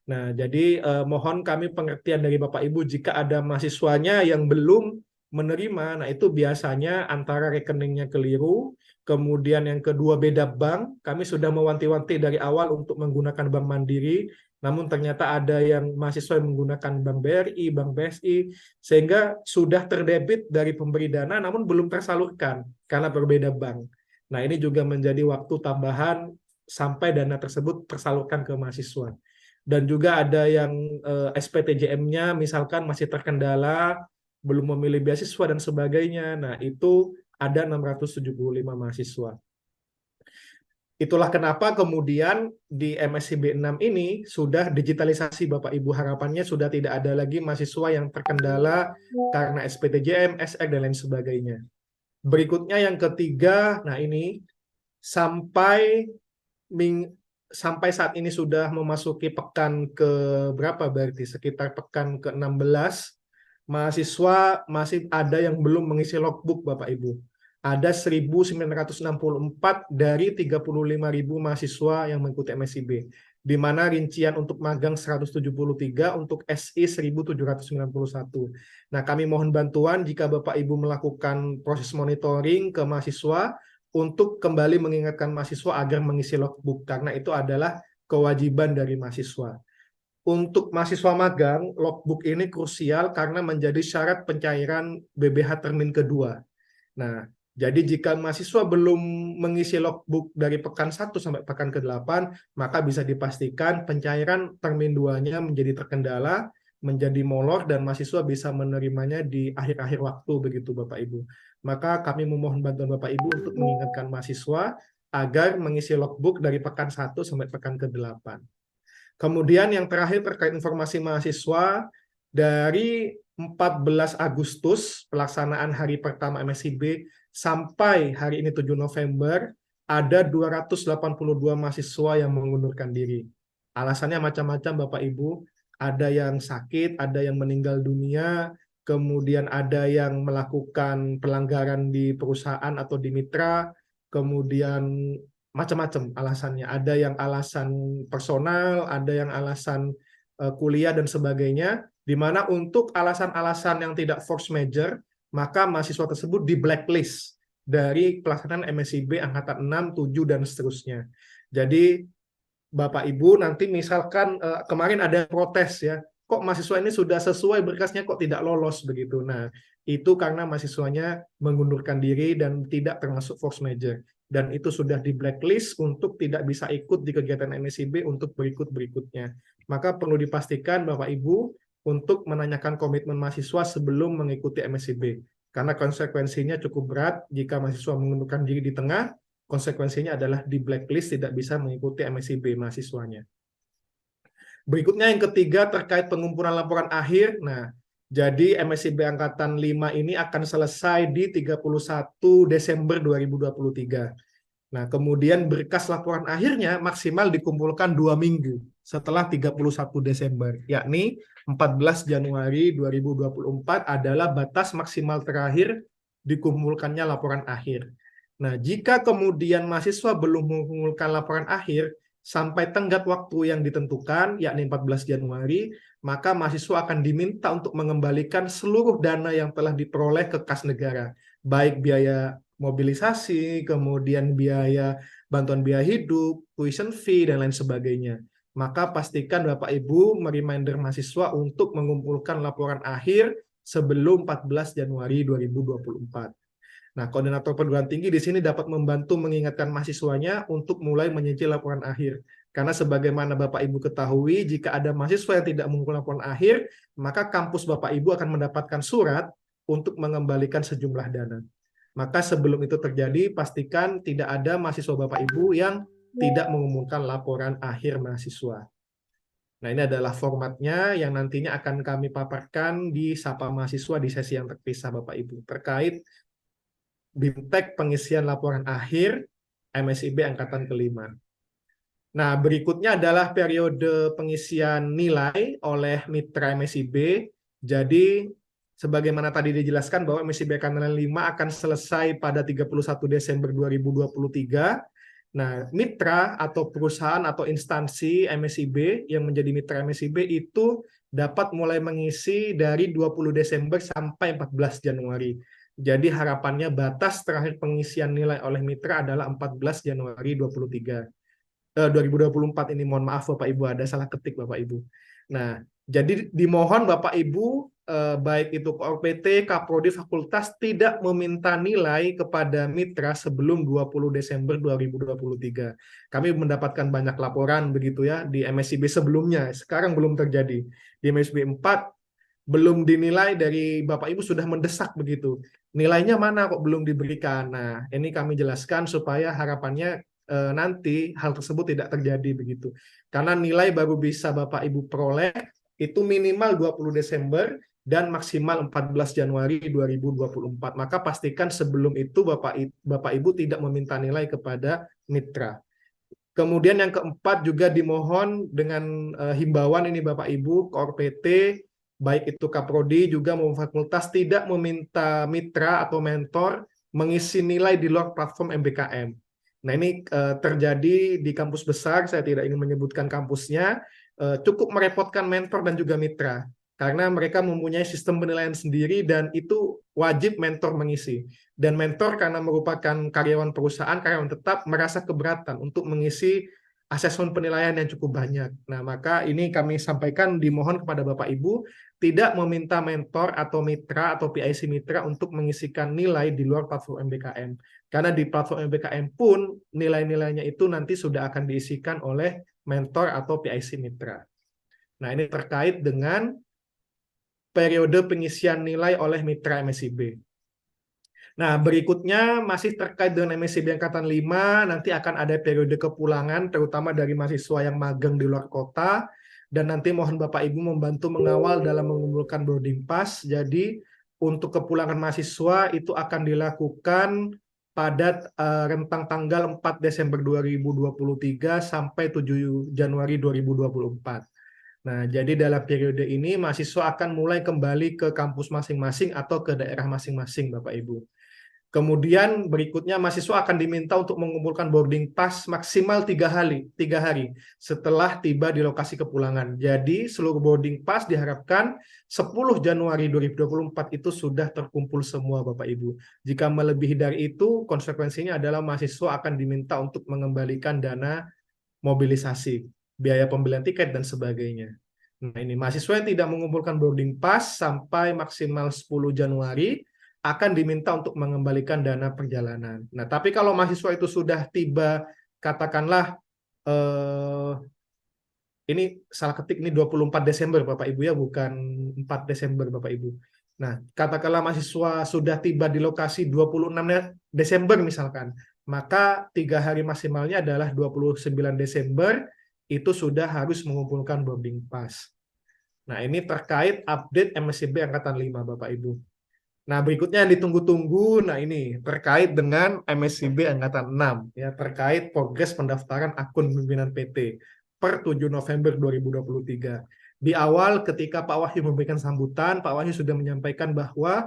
Nah, jadi mohon kami pengertian dari Bapak Ibu jika ada mahasiswanya yang belum menerima, nah itu biasanya antara rekeningnya keliru, kemudian yang kedua beda bank, kami sudah mewanti-wanti dari awal untuk menggunakan bank mandiri, namun ternyata ada yang mahasiswa yang menggunakan bank BRI, bank BSI, sehingga sudah terdebit dari pemberi dana, namun belum tersalurkan karena berbeda bank. Nah, ini juga menjadi waktu tambahan sampai dana tersebut tersalurkan ke mahasiswa. Dan juga ada yang SPTJM-nya misalkan masih terkendala, belum memilih beasiswa dan sebagainya. Nah, itu ada 675 mahasiswa. Itulah kenapa kemudian di MSIB 6 ini sudah digitalisasi Bapak Ibu. Harapannya sudah tidak ada lagi mahasiswa yang terkendala karena SPTJM, SR, dan lain sebagainya. Berikutnya yang ketiga, nah ini sampai saat ini sudah memasuki pekan ke berapa berarti? Sekitar pekan ke-16. Mahasiswa masih ada yang belum mengisi logbook Bapak Ibu. Ada 1.964 dari 35.000 mahasiswa yang mengikuti MSIB. Di mana rincian untuk magang 173, untuk SI 1.791. Nah, kami mohon bantuan jika Bapak Ibu melakukan proses monitoring ke mahasiswa untuk kembali mengingatkan mahasiswa agar mengisi logbook, karena itu adalah kewajiban dari mahasiswa. Untuk mahasiswa magang, logbook ini krusial karena menjadi syarat pencairan BBH termin kedua. Nah, jadi jika mahasiswa belum mengisi logbook dari pekan 1 sampai pekan ke-8, maka bisa dipastikan pencairan termin 2-nya menjadi terkendala, menjadi molor, dan mahasiswa bisa menerimanya di akhir-akhir waktu, begitu Bapak Ibu. Maka kami memohon bantuan Bapak Ibu untuk mengingatkan mahasiswa agar mengisi logbook dari pekan 1 sampai pekan ke-8. Kemudian yang terakhir terkait informasi mahasiswa, dari 14 Agustus pelaksanaan hari pertama MSIB sampai hari ini 7 November, ada 282 mahasiswa yang mengundurkan diri. Alasannya macam-macam Bapak Ibu, ada yang sakit, ada yang meninggal dunia, kemudian ada yang melakukan pelanggaran di perusahaan atau di mitra, kemudian macam-macam alasannya. Ada yang alasan personal, ada yang alasan kuliah dan sebagainya, di mana untuk alasan-alasan yang tidak force major, maka mahasiswa tersebut di blacklist dari pelaksanaan MSIB Angkatan 6, 7, dan seterusnya. Jadi Bapak Ibu nanti misalkan kemarin ada protes ya, kok mahasiswa ini sudah sesuai berkasnya kok tidak lolos begitu. Nah, itu karena mahasiswanya mengundurkan diri dan tidak termasuk force major. Dan itu sudah di blacklist untuk tidak bisa ikut di kegiatan MSIB untuk berikut-berikutnya. Maka perlu dipastikan Bapak Ibu untuk menanyakan komitmen mahasiswa sebelum mengikuti MSIB. Karena konsekuensinya cukup berat jika mahasiswa mengundurkan diri di tengah, konsekuensinya adalah di blacklist tidak bisa mengikuti MSIB mahasiswanya. Berikutnya yang ketiga terkait pengumpulan laporan akhir. Nah, jadi MSIB Angkatan 5 ini akan selesai di 31 Desember 2023. Nah, kemudian berkas laporan akhirnya maksimal dikumpulkan 2 minggu setelah 31 Desember, yakni 14 Januari 2024 adalah batas maksimal terakhir dikumpulkannya laporan akhir. Nah, jika kemudian mahasiswa belum mengumpulkan laporan akhir, sampai tenggat waktu yang ditentukan, yakni 14 Januari, maka mahasiswa akan diminta untuk mengembalikan seluruh dana yang telah diperoleh ke kas negara, baik biaya mobilisasi, kemudian biaya bantuan biaya hidup, tuition fee, dan lain sebagainya. Maka pastikan Bapak Ibu mereminder mahasiswa untuk mengumpulkan laporan akhir sebelum 14 Januari 2024. Nah, koordinator perguruan tinggi di sini dapat membantu mengingatkan mahasiswanya untuk mulai menyicil laporan akhir. Karena sebagaimana Bapak Ibu ketahui, jika ada mahasiswa yang tidak mengumpulkan laporan akhir, maka kampus Bapak Ibu akan mendapatkan surat untuk mengembalikan sejumlah dana. Maka sebelum itu terjadi, pastikan tidak ada mahasiswa Bapak Ibu yang tidak mengumumkan laporan akhir mahasiswa. Nah, ini adalah formatnya yang nantinya akan kami paparkan di Sapa Mahasiswa di sesi yang terpisah Bapak Ibu, terkait BIMTEK pengisian laporan akhir MSIB angkatan kelima. Nah, berikutnya adalah periode pengisian nilai oleh mitra MSIB. Jadi, sebagaimana tadi dijelaskan bahwa MSIB angkatan 5 akan selesai pada 31 Desember 2023. Nah, mitra atau perusahaan atau instansi MSIB yang menjadi mitra MSIB itu dapat mulai mengisi dari 20 Desember sampai 14 Januari. Jadi harapannya batas terakhir pengisian nilai oleh mitra adalah 14 Januari 2024 ini, mohon maaf Bapak Ibu, ada salah ketik Bapak Ibu. Nah, jadi dimohon Bapak Ibu, baik itu PT, Kaprodi, fakultas tidak meminta nilai kepada mitra sebelum 20 Desember 2023. Kami mendapatkan banyak laporan begitu ya di MSIB sebelumnya, sekarang belum terjadi. Di MSIB 4 belum dinilai dari Bapak Ibu sudah mendesak begitu. Nilainya mana kok belum diberikan. Nah, ini kami jelaskan supaya harapannya nanti hal tersebut tidak terjadi begitu. Karena nilai baru bisa Bapak Ibu peroleh itu minimal 20 Desember dan maksimal 14 Januari 2024. Maka pastikan sebelum itu Bapak Ibu tidak meminta nilai kepada mitra. Kemudian yang keempat juga dimohon dengan himbauan ini Bapak Ibu, Kor PT, baik itu Kaprodi juga maupun fakultas tidak meminta mitra atau mentor mengisi nilai di luar platform MBKM. Nah, ini terjadi di kampus besar, saya tidak ingin menyebutkan kampusnya, cukup merepotkan mentor dan juga mitra, karena mereka mempunyai sistem penilaian sendiri dan itu wajib mentor mengisi. Dan mentor karena merupakan karyawan perusahaan, karyawan tetap, merasa keberatan untuk mengisi asesmen penilaian yang cukup banyak. Nah, maka ini kami sampaikan dimohon kepada Bapak Ibu tidak meminta mentor atau mitra atau PIC mitra untuk mengisikan nilai di luar platform MBKM. Karena di platform MBKM pun nilai-nilainya itu nanti sudah akan diisikan oleh mentor atau PIC mitra. Nah, ini terkait dengan periode pengisian nilai oleh mitra MSIB. Nah, berikutnya masih terkait dengan MSIB angkatan 5, nanti akan ada periode kepulangan, terutama dari mahasiswa yang magang di luar kota, dan nanti mohon Bapak Ibu membantu mengawal dalam mengumpulkan boarding pass. Jadi, untuk kepulangan mahasiswa itu akan dilakukan pada rentang tanggal 4 Desember 2023 sampai 7 Januari 2024. Nah, jadi dalam periode ini mahasiswa akan mulai kembali ke kampus masing-masing atau ke daerah masing-masing, Bapak Ibu. Kemudian berikutnya mahasiswa akan diminta untuk mengumpulkan boarding pass maksimal 3 hari setelah tiba di lokasi kepulangan. Jadi seluruh boarding pass diharapkan 10 Januari 2024 itu sudah terkumpul semua Bapak Ibu. Jika melebihi dari itu, konsekuensinya adalah mahasiswa akan diminta untuk mengembalikan dana mobilisasi, biaya pembelian tiket dan sebagainya. Nah, ini mahasiswa yang tidak mengumpulkan boarding pass sampai maksimal 10 Januari akan diminta untuk mengembalikan dana perjalanan. Nah, tapi kalau mahasiswa itu sudah tiba, katakanlah, ini salah ketik, ini 24 Desember Bapak Ibu ya, bukan 4 Desember Bapak Ibu. Nah, katakanlah mahasiswa sudah tiba di lokasi 26 Desember misalkan, maka 3 hari maksimalnya adalah 29 Desember, itu sudah harus mengumpulkan boarding pass. Nah, ini terkait update MSIB Angkatan 5 Bapak Ibu. Nah, berikutnya yang ditunggu-tunggu, nah ini terkait dengan MSIB Angkatan 6, ya, terkait progres pendaftaran akun pimpinan PT per 7 November 2023. Di awal ketika Pak Wahyu memberikan sambutan, Pak Wahyu sudah menyampaikan bahwa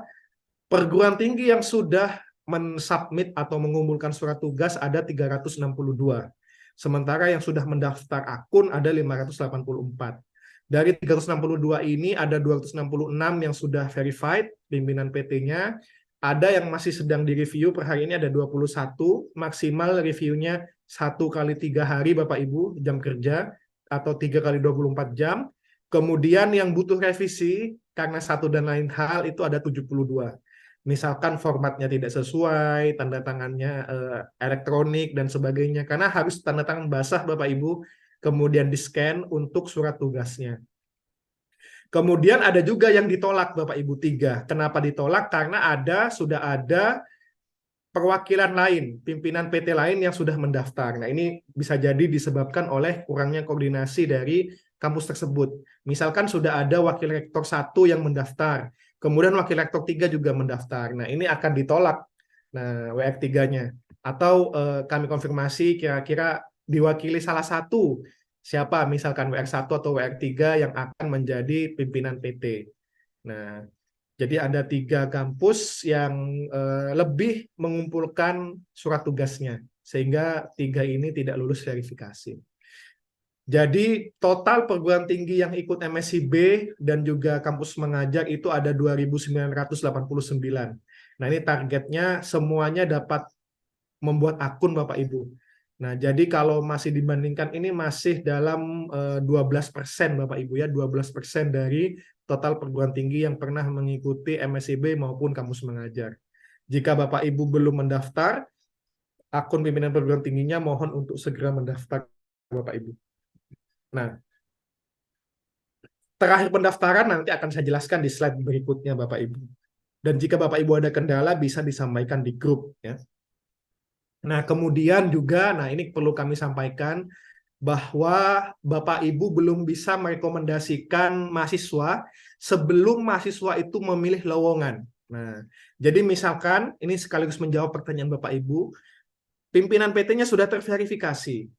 perguruan tinggi yang sudah mensubmit atau mengumpulkan surat tugas ada 362. Sementara yang sudah mendaftar akun ada 584. Dari 362 ini ada 266 yang sudah verified pimpinan PT-nya, ada yang masih sedang direview per hari ini ada 21, maksimal reviewnya 1 kali 3 hari Bapak Ibu jam kerja atau 3 kali 24 jam. Kemudian yang butuh revisi karena satu dan lain hal itu ada 72. Misalkan formatnya tidak sesuai, tanda tangannya elektronik dan sebagainya, karena harus tanda tangan basah Bapak Ibu, kemudian di-scan untuk surat tugasnya. Kemudian ada juga yang ditolak Bapak Ibu 3. Kenapa ditolak? Karena sudah ada perwakilan lain, pimpinan PT lain yang sudah mendaftar. Nah, ini bisa jadi disebabkan oleh kurangnya koordinasi dari kampus tersebut. Misalkan sudah ada wakil rektor 1 yang mendaftar, kemudian wakil rektor 3 juga mendaftar. Nah, ini akan ditolak. Nah, WR 3-nya. Atau kami konfirmasi kira-kira diwakili salah satu. Siapa? Misalkan WR1 atau WR3 yang akan menjadi pimpinan PT. Nah, jadi ada 3 kampus yang lebih mengumpulkan surat tugasnya, sehingga 3 ini tidak lulus verifikasi. Jadi total perguruan tinggi yang ikut MSIB dan juga kampus mengajar itu ada 2.989. Nah, ini targetnya semuanya dapat membuat akun Bapak Ibu. Nah, jadi kalau masih dibandingkan ini masih dalam 12% Bapak Ibu ya, 12% dari total perguruan tinggi yang pernah mengikuti MSIB maupun kampus mengajar. Jika Bapak Ibu belum mendaftar, akun pimpinan perguruan tingginya mohon untuk segera mendaftar Bapak Ibu. Nah, terakhir pendaftaran nanti akan saya jelaskan di slide berikutnya Bapak Ibu. Dan jika Bapak Ibu ada kendala bisa disampaikan di grup ya. Nah, kemudian juga, nah ini perlu kami sampaikan bahwa Bapak Ibu belum bisa merekomendasikan mahasiswa sebelum mahasiswa itu memilih lowongan. Nah, jadi misalkan, ini sekaligus menjawab pertanyaan Bapak Ibu, pimpinan PT-nya sudah terverifikasi,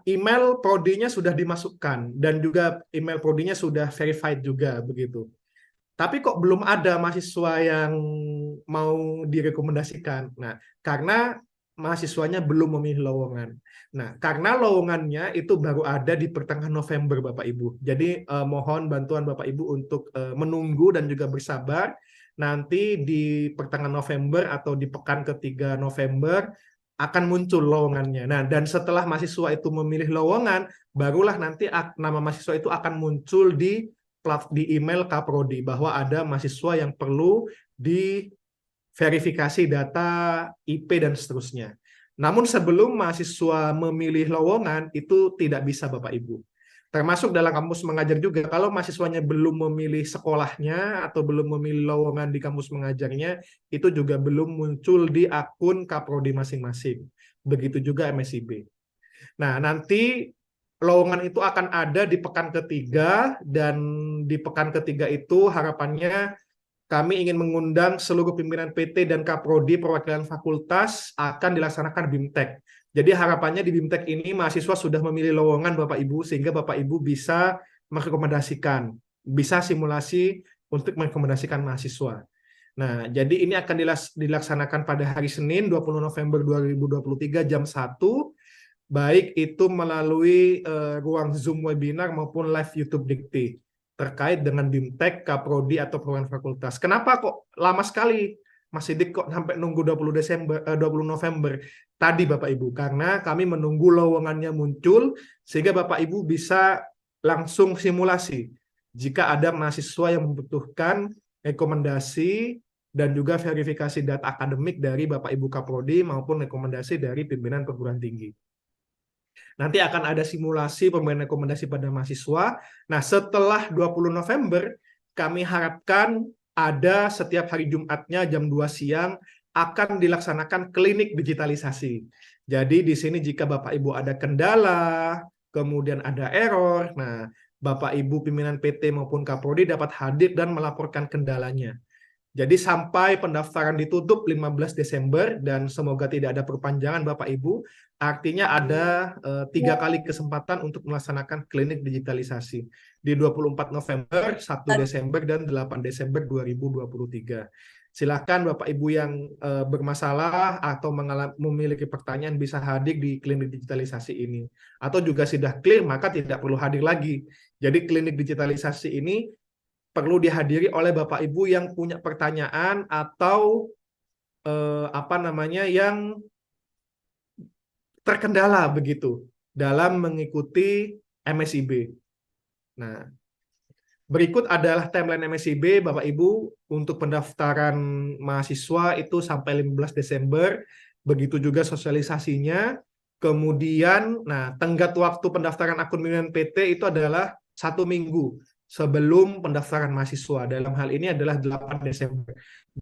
email prodinya sudah dimasukkan, dan juga email prodinya sudah verified juga, begitu. Tapi kok belum ada mahasiswa yang mau direkomendasikan? Nah, karena mahasiswanya belum memilih lowongan. Nah, karena lowongannya itu baru ada di pertengahan November, Bapak Ibu. Jadi, mohon bantuan Bapak Ibu untuk menunggu dan juga bersabar. Nanti di pertengahan November atau di pekan ketiga November akan muncul lowongannya. Nah, dan setelah mahasiswa itu memilih lowongan, barulah nanti nama mahasiswa itu akan muncul di email Kaprodi bahwa ada mahasiswa yang perlu diverifikasi data IP dan seterusnya. Namun sebelum mahasiswa memilih lowongan itu tidak bisa Bapak Ibu. Termasuk dalam kampus mengajar juga, kalau mahasiswanya belum memilih sekolahnya atau belum memilih lowongan di kampus mengajarnya, itu juga belum muncul di akun Kaprodi masing-masing. Begitu juga MSIB. Nah, nanti lowongan itu akan ada di pekan ketiga, dan di pekan ketiga itu harapannya kami ingin mengundang seluruh pimpinan PT dan Kaprodi perwakilan fakultas akan dilaksanakan BIMTEK. Jadi harapannya di BIMTEK ini mahasiswa sudah memilih lowongan Bapak Ibu, sehingga Bapak Ibu bisa merekomendasikan, bisa simulasi untuk merekomendasikan mahasiswa. Nah, jadi ini akan dilaksanakan pada hari Senin 20 November 2023 jam 1, baik itu melalui ruang Zoom webinar maupun live YouTube Dikti terkait dengan BIMTEK, Kaprodi atau perwakilan fakultas. Kenapa kok lama sekali Mas Sidik kok sampai nunggu 20 November tadi Bapak Ibu? Karena kami menunggu lowongannya muncul sehingga Bapak Ibu bisa langsung simulasi jika ada mahasiswa yang membutuhkan rekomendasi dan juga verifikasi data akademik dari Bapak Ibu Kaprodi maupun rekomendasi dari pimpinan perguruan tinggi. Nanti akan ada simulasi pemberian rekomendasi pada mahasiswa. Nah, setelah 20 November, kami harapkan ada setiap hari Jumatnya jam 2 siang akan dilaksanakan klinik digitalisasi. Jadi di sini jika Bapak Ibu ada kendala, kemudian ada error, nah Bapak Ibu pimpinan PT maupun Kaprodi dapat hadir dan melaporkan kendalanya. Jadi sampai pendaftaran ditutup 15 Desember dan semoga tidak ada perpanjangan Bapak Ibu, artinya ada 3 kali kesempatan untuk melaksanakan klinik digitalisasi di 24 November, 1 Desember, dan 8 Desember 2023. Silakan Bapak Ibu yang bermasalah atau memiliki pertanyaan bisa hadir di klinik digitalisasi ini. Atau juga sudah clear, maka tidak perlu hadir lagi. Jadi klinik digitalisasi ini perlu dihadiri oleh Bapak Ibu yang punya pertanyaan atau yang terkendala begitu dalam mengikuti MSIB. Nah, berikut adalah timeline MSIB, Bapak Ibu, untuk pendaftaran mahasiswa itu sampai 15 Desember, begitu juga sosialisasinya. Kemudian, tenggat waktu pendaftaran akun pimpinan PT itu adalah 1 minggu sebelum pendaftaran mahasiswa. Dalam hal ini adalah 8 Desember.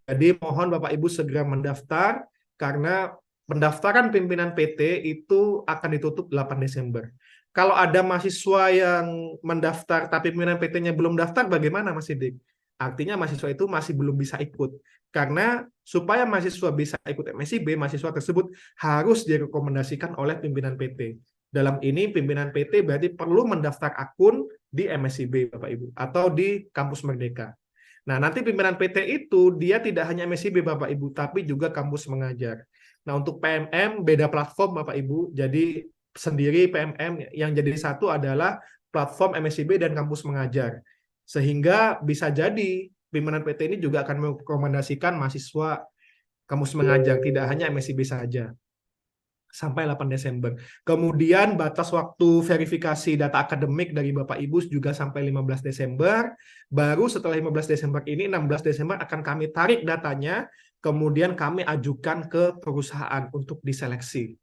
Jadi mohon Bapak Ibu segera mendaftar, karena pendaftaran pimpinan PT itu akan ditutup 8 Desember. Kalau ada mahasiswa yang mendaftar tapi pimpinan PT-nya belum daftar, bagaimana Mas Sidik? Artinya mahasiswa itu masih belum bisa ikut. Karena supaya mahasiswa bisa ikut MSIB, mahasiswa tersebut harus direkomendasikan oleh pimpinan PT. Dalam ini pimpinan PT berarti perlu mendaftar akun di MSIB, Bapak Ibu, atau di Kampus Merdeka. Nah, nanti pimpinan PT itu dia tidak hanya MSIB, Bapak Ibu, tapi juga kampus mengajar. Nah, untuk PMM beda platform, Bapak Ibu. Jadi sendiri PMM yang jadi satu adalah platform MSIB dan kampus mengajar. Sehingga bisa jadi pimpinan PT ini juga akan merekomendasikan mahasiswa kampus mengajar, tidak hanya MSIB saja. Sampai 8 Desember. Kemudian batas waktu verifikasi data akademik dari Bapak Ibu juga sampai 15 Desember. Baru setelah 15 Desember ini, 16 Desember akan kami tarik datanya, kemudian kami ajukan ke perusahaan untuk diseleksi.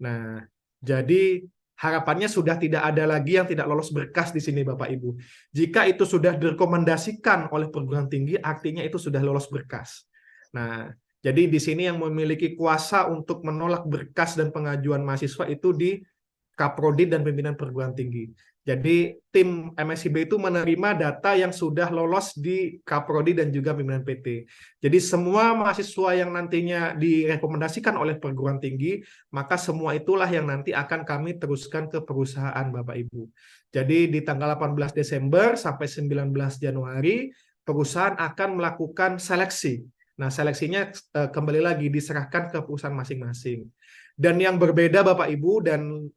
Nah, jadi harapannya sudah tidak ada lagi yang tidak lolos berkas di sini Bapak Ibu. Jika itu sudah direkomendasikan oleh perguruan tinggi, artinya itu sudah lolos berkas. Nah, jadi di sini yang memiliki kuasa untuk menolak berkas dan pengajuan mahasiswa itu di Kaprodi dan pimpinan perguruan tinggi. Jadi tim MSIB itu menerima data yang sudah lolos di Kaprodi dan juga pimpinan PT. Jadi semua mahasiswa yang nantinya direkomendasikan oleh perguruan tinggi, maka semua itulah yang nanti akan kami teruskan ke perusahaan Bapak Ibu. Jadi di tanggal 18 Desember sampai 19 Januari, perusahaan akan melakukan seleksi. Nah, seleksinya kembali lagi diserahkan ke perusahaan masing-masing. Dan yang berbeda Bapak Ibu dan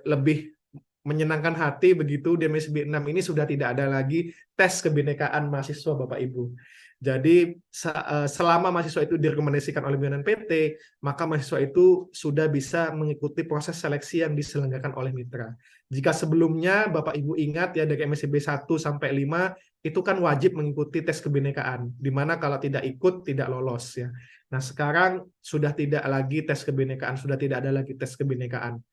lebih menyenangkan hati begitu, di MSIB 6 ini sudah tidak ada lagi tes kebinekaan mahasiswa Bapak Ibu. Jadi selama mahasiswa itu direkomendasikan oleh pimpinan PT, maka mahasiswa itu sudah bisa mengikuti proses seleksi yang diselenggarakan oleh mitra. Jika sebelumnya Bapak Ibu ingat ya, dari MSIB 1 sampai 5 itu kan wajib mengikuti tes kebinekaan, di mana kalau tidak ikut tidak lolos ya. Nah, sekarang sudah tidak lagi tes kebinekaan, sudah tidak ada lagi tes kebinekaan.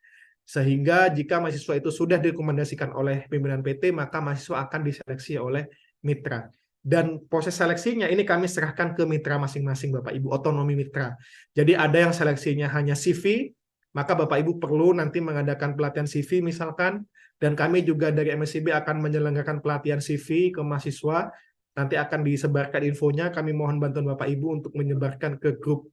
Sehingga jika mahasiswa itu sudah direkomendasikan oleh pimpinan PT, maka mahasiswa akan diseleksi oleh mitra. Dan proses seleksinya ini kami serahkan ke mitra masing-masing Bapak Ibu, otonomi mitra. Jadi ada yang seleksinya hanya CV, maka Bapak Ibu perlu nanti mengadakan pelatihan CV misalkan, dan kami juga dari MSIB akan menyelenggarakan pelatihan CV ke mahasiswa. Nanti akan disebarkan infonya, kami mohon bantuan Bapak Ibu untuk menyebarkan ke grup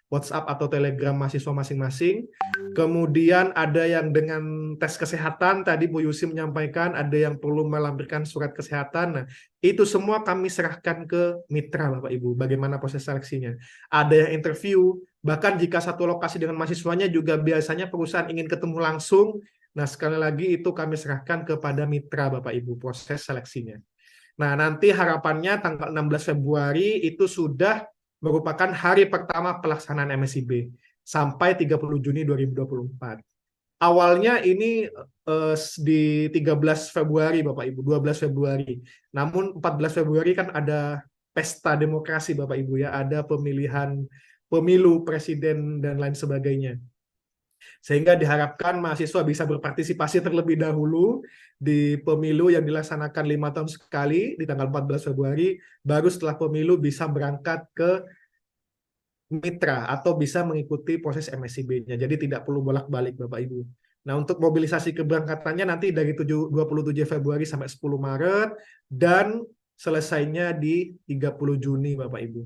WhatsApp atau Telegram mahasiswa masing-masing. Kemudian ada yang dengan tes kesehatan, tadi Bu Yusi menyampaikan, ada yang perlu melampirkan surat kesehatan. Nah, itu semua kami serahkan ke mitra Bapak Ibu, bagaimana proses seleksinya. Ada yang interview, bahkan jika satu lokasi dengan mahasiswanya juga biasanya perusahaan ingin ketemu langsung. Nah, sekali lagi itu kami serahkan kepada mitra Bapak Ibu, proses seleksinya. Nah, nanti harapannya tanggal 16 Februari itu sudah merupakan hari pertama pelaksanaan MSIB sampai 30 Juni 2024. Awalnya ini di 13 Februari Bapak Ibu, 12 Februari. Namun 14 Februari kan ada pesta demokrasi Bapak Ibu ya, ada pemilihan pemilu presiden dan lain sebagainya. Sehingga diharapkan mahasiswa bisa berpartisipasi terlebih dahulu di pemilu yang dilaksanakan 5 tahun sekali di tanggal 14 Februari, baru setelah pemilu bisa berangkat ke mitra atau bisa mengikuti proses MSIB-nya. Jadi tidak perlu bolak-balik Bapak Ibu. Nah, untuk mobilisasi keberangkatannya nanti dari 27 Februari sampai 10 Maret dan selesainya di 30 Juni Bapak Ibu.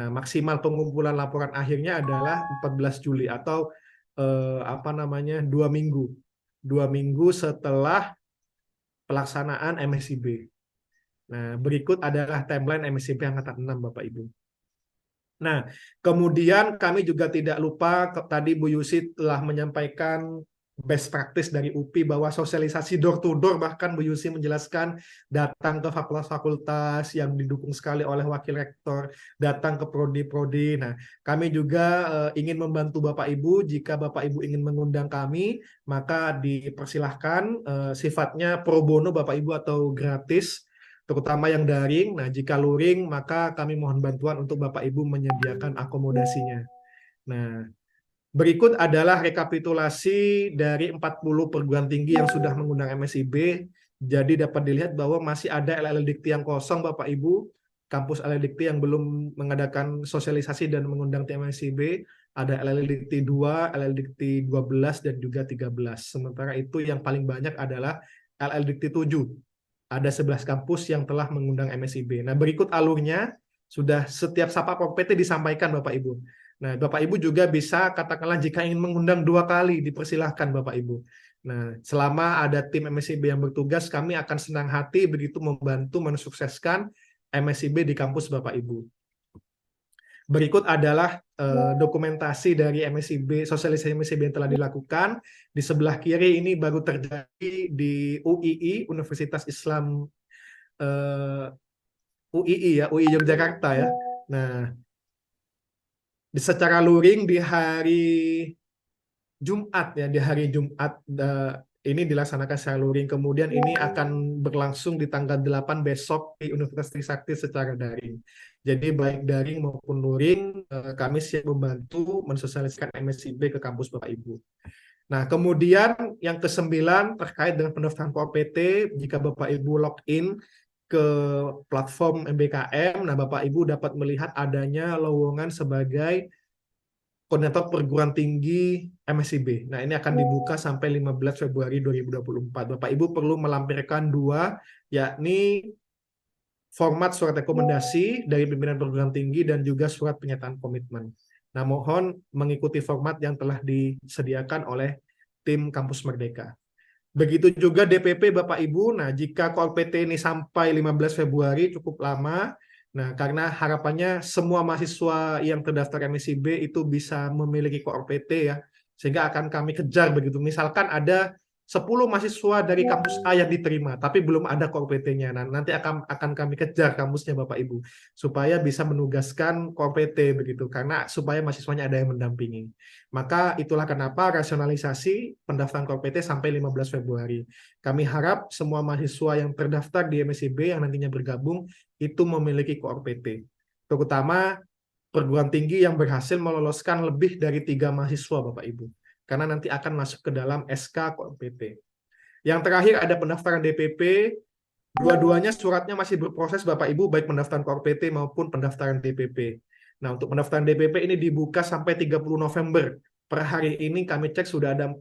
Nah, maksimal pengumpulan laporan akhirnya adalah 14 Juli atau 2 minggu. 2 minggu setelah pelaksanaan MSIB. Nah, berikut adalah timeline MSIB angkatan 6 Bapak Ibu. Nah, kemudian kami juga tidak lupa tadi Bu Yusi telah menyampaikan best practice dari UPI bahwa sosialisasi door to door, bahkan Bu Yusi menjelaskan datang ke fakultas-fakultas yang didukung sekali oleh wakil rektor, datang ke prodi-prodi. Nah, kami juga ingin membantu Bapak Ibu. Jika Bapak Ibu ingin mengundang kami, maka dipersilahkan, sifatnya pro bono Bapak Ibu atau gratis, terutama yang daring. Nah, jika luring, maka kami mohon bantuan untuk Bapak Ibu menyediakan akomodasinya. Nah, berikut adalah rekapitulasi dari 40 perguruan tinggi yang sudah mengundang MSIB. Jadi dapat dilihat bahwa masih ada LL Dikti yang kosong, Bapak Ibu. Kampus LL Dikti yang belum mengadakan sosialisasi dan mengundang tim MSIB. Ada LL Dikti 2, LL Dikti 12, dan juga 13. Sementara itu yang paling banyak adalah LL Dikti 7. Ada 11 kampus yang telah mengundang MSIB. Nah, berikut alurnya, sudah setiap Sapa PT disampaikan Bapak Ibu. Nah, Bapak Ibu juga bisa katakanlah jika ingin mengundang 2 kali, dipersilahkan Bapak Ibu. Nah, selama ada tim MSIB yang bertugas, kami akan senang hati begitu membantu mensukseskan MSIB di kampus Bapak Ibu. Berikut adalah dokumentasi dari MSIB, sosialisasi MSIB yang telah dilakukan. Di sebelah kiri ini baru terjadi di UII, Universitas Islam UII ya, UI Yogyakarta ya. Nah, secara luring di hari Jumat ya, di hari Jumat ini dilaksanakan secara luring. Kemudian ini akan berlangsung di tanggal 8 besok di Universitas Trisakti secara daring. Jadi baik daring maupun luring, kami siap membantu mensosialisasikan MSIB ke kampus Bapak Ibu. Nah, kemudian yang ke-9 terkait dengan pendaftaran PT, jika Bapak Ibu login ke platform MBKM, nah Bapak Ibu dapat melihat adanya lowongan sebagai koordinator perguruan tinggi MSIB. Nah, ini akan dibuka sampai 15 Februari 2024. Bapak Ibu perlu melampirkan 2, yakni format surat rekomendasi dari pimpinan perguruan tinggi dan juga surat pernyataan komitmen. Nah, mohon mengikuti format yang telah disediakan oleh tim Kampus Merdeka. Begitu juga DPP Bapak Ibu. Nah, jika PT ini sampai 15 Februari cukup lama. Nah, karena harapannya semua mahasiswa yang terdaftar MSIB itu bisa memiliki PT ya, sehingga akan kami kejar begitu. Misalkan ada 10 mahasiswa dari kampus A yang diterima, tapi belum ada PT-nya. Nah, nanti akan kami kejar kampusnya Bapak Ibu, supaya bisa menugaskan PT begitu, karena supaya mahasiswanya ada yang mendampingi. Maka itulah kenapa rasionalisasi pendaftaran PT sampai 15 Februari. Kami harap semua mahasiswa yang terdaftar di MSIB yang nantinya bergabung itu memiliki PT, terutama perguruan tinggi yang berhasil meloloskan lebih dari 3 mahasiswa Bapak Ibu, karena nanti akan masuk ke dalam SK PT. Yang terakhir ada pendaftaran DPP, dua-duanya suratnya masih berproses Bapak Ibu, baik pendaftaran PT maupun pendaftaran DPP. Nah, untuk pendaftaran DPP ini dibuka sampai 30 November. Per hari ini kami cek sudah ada 40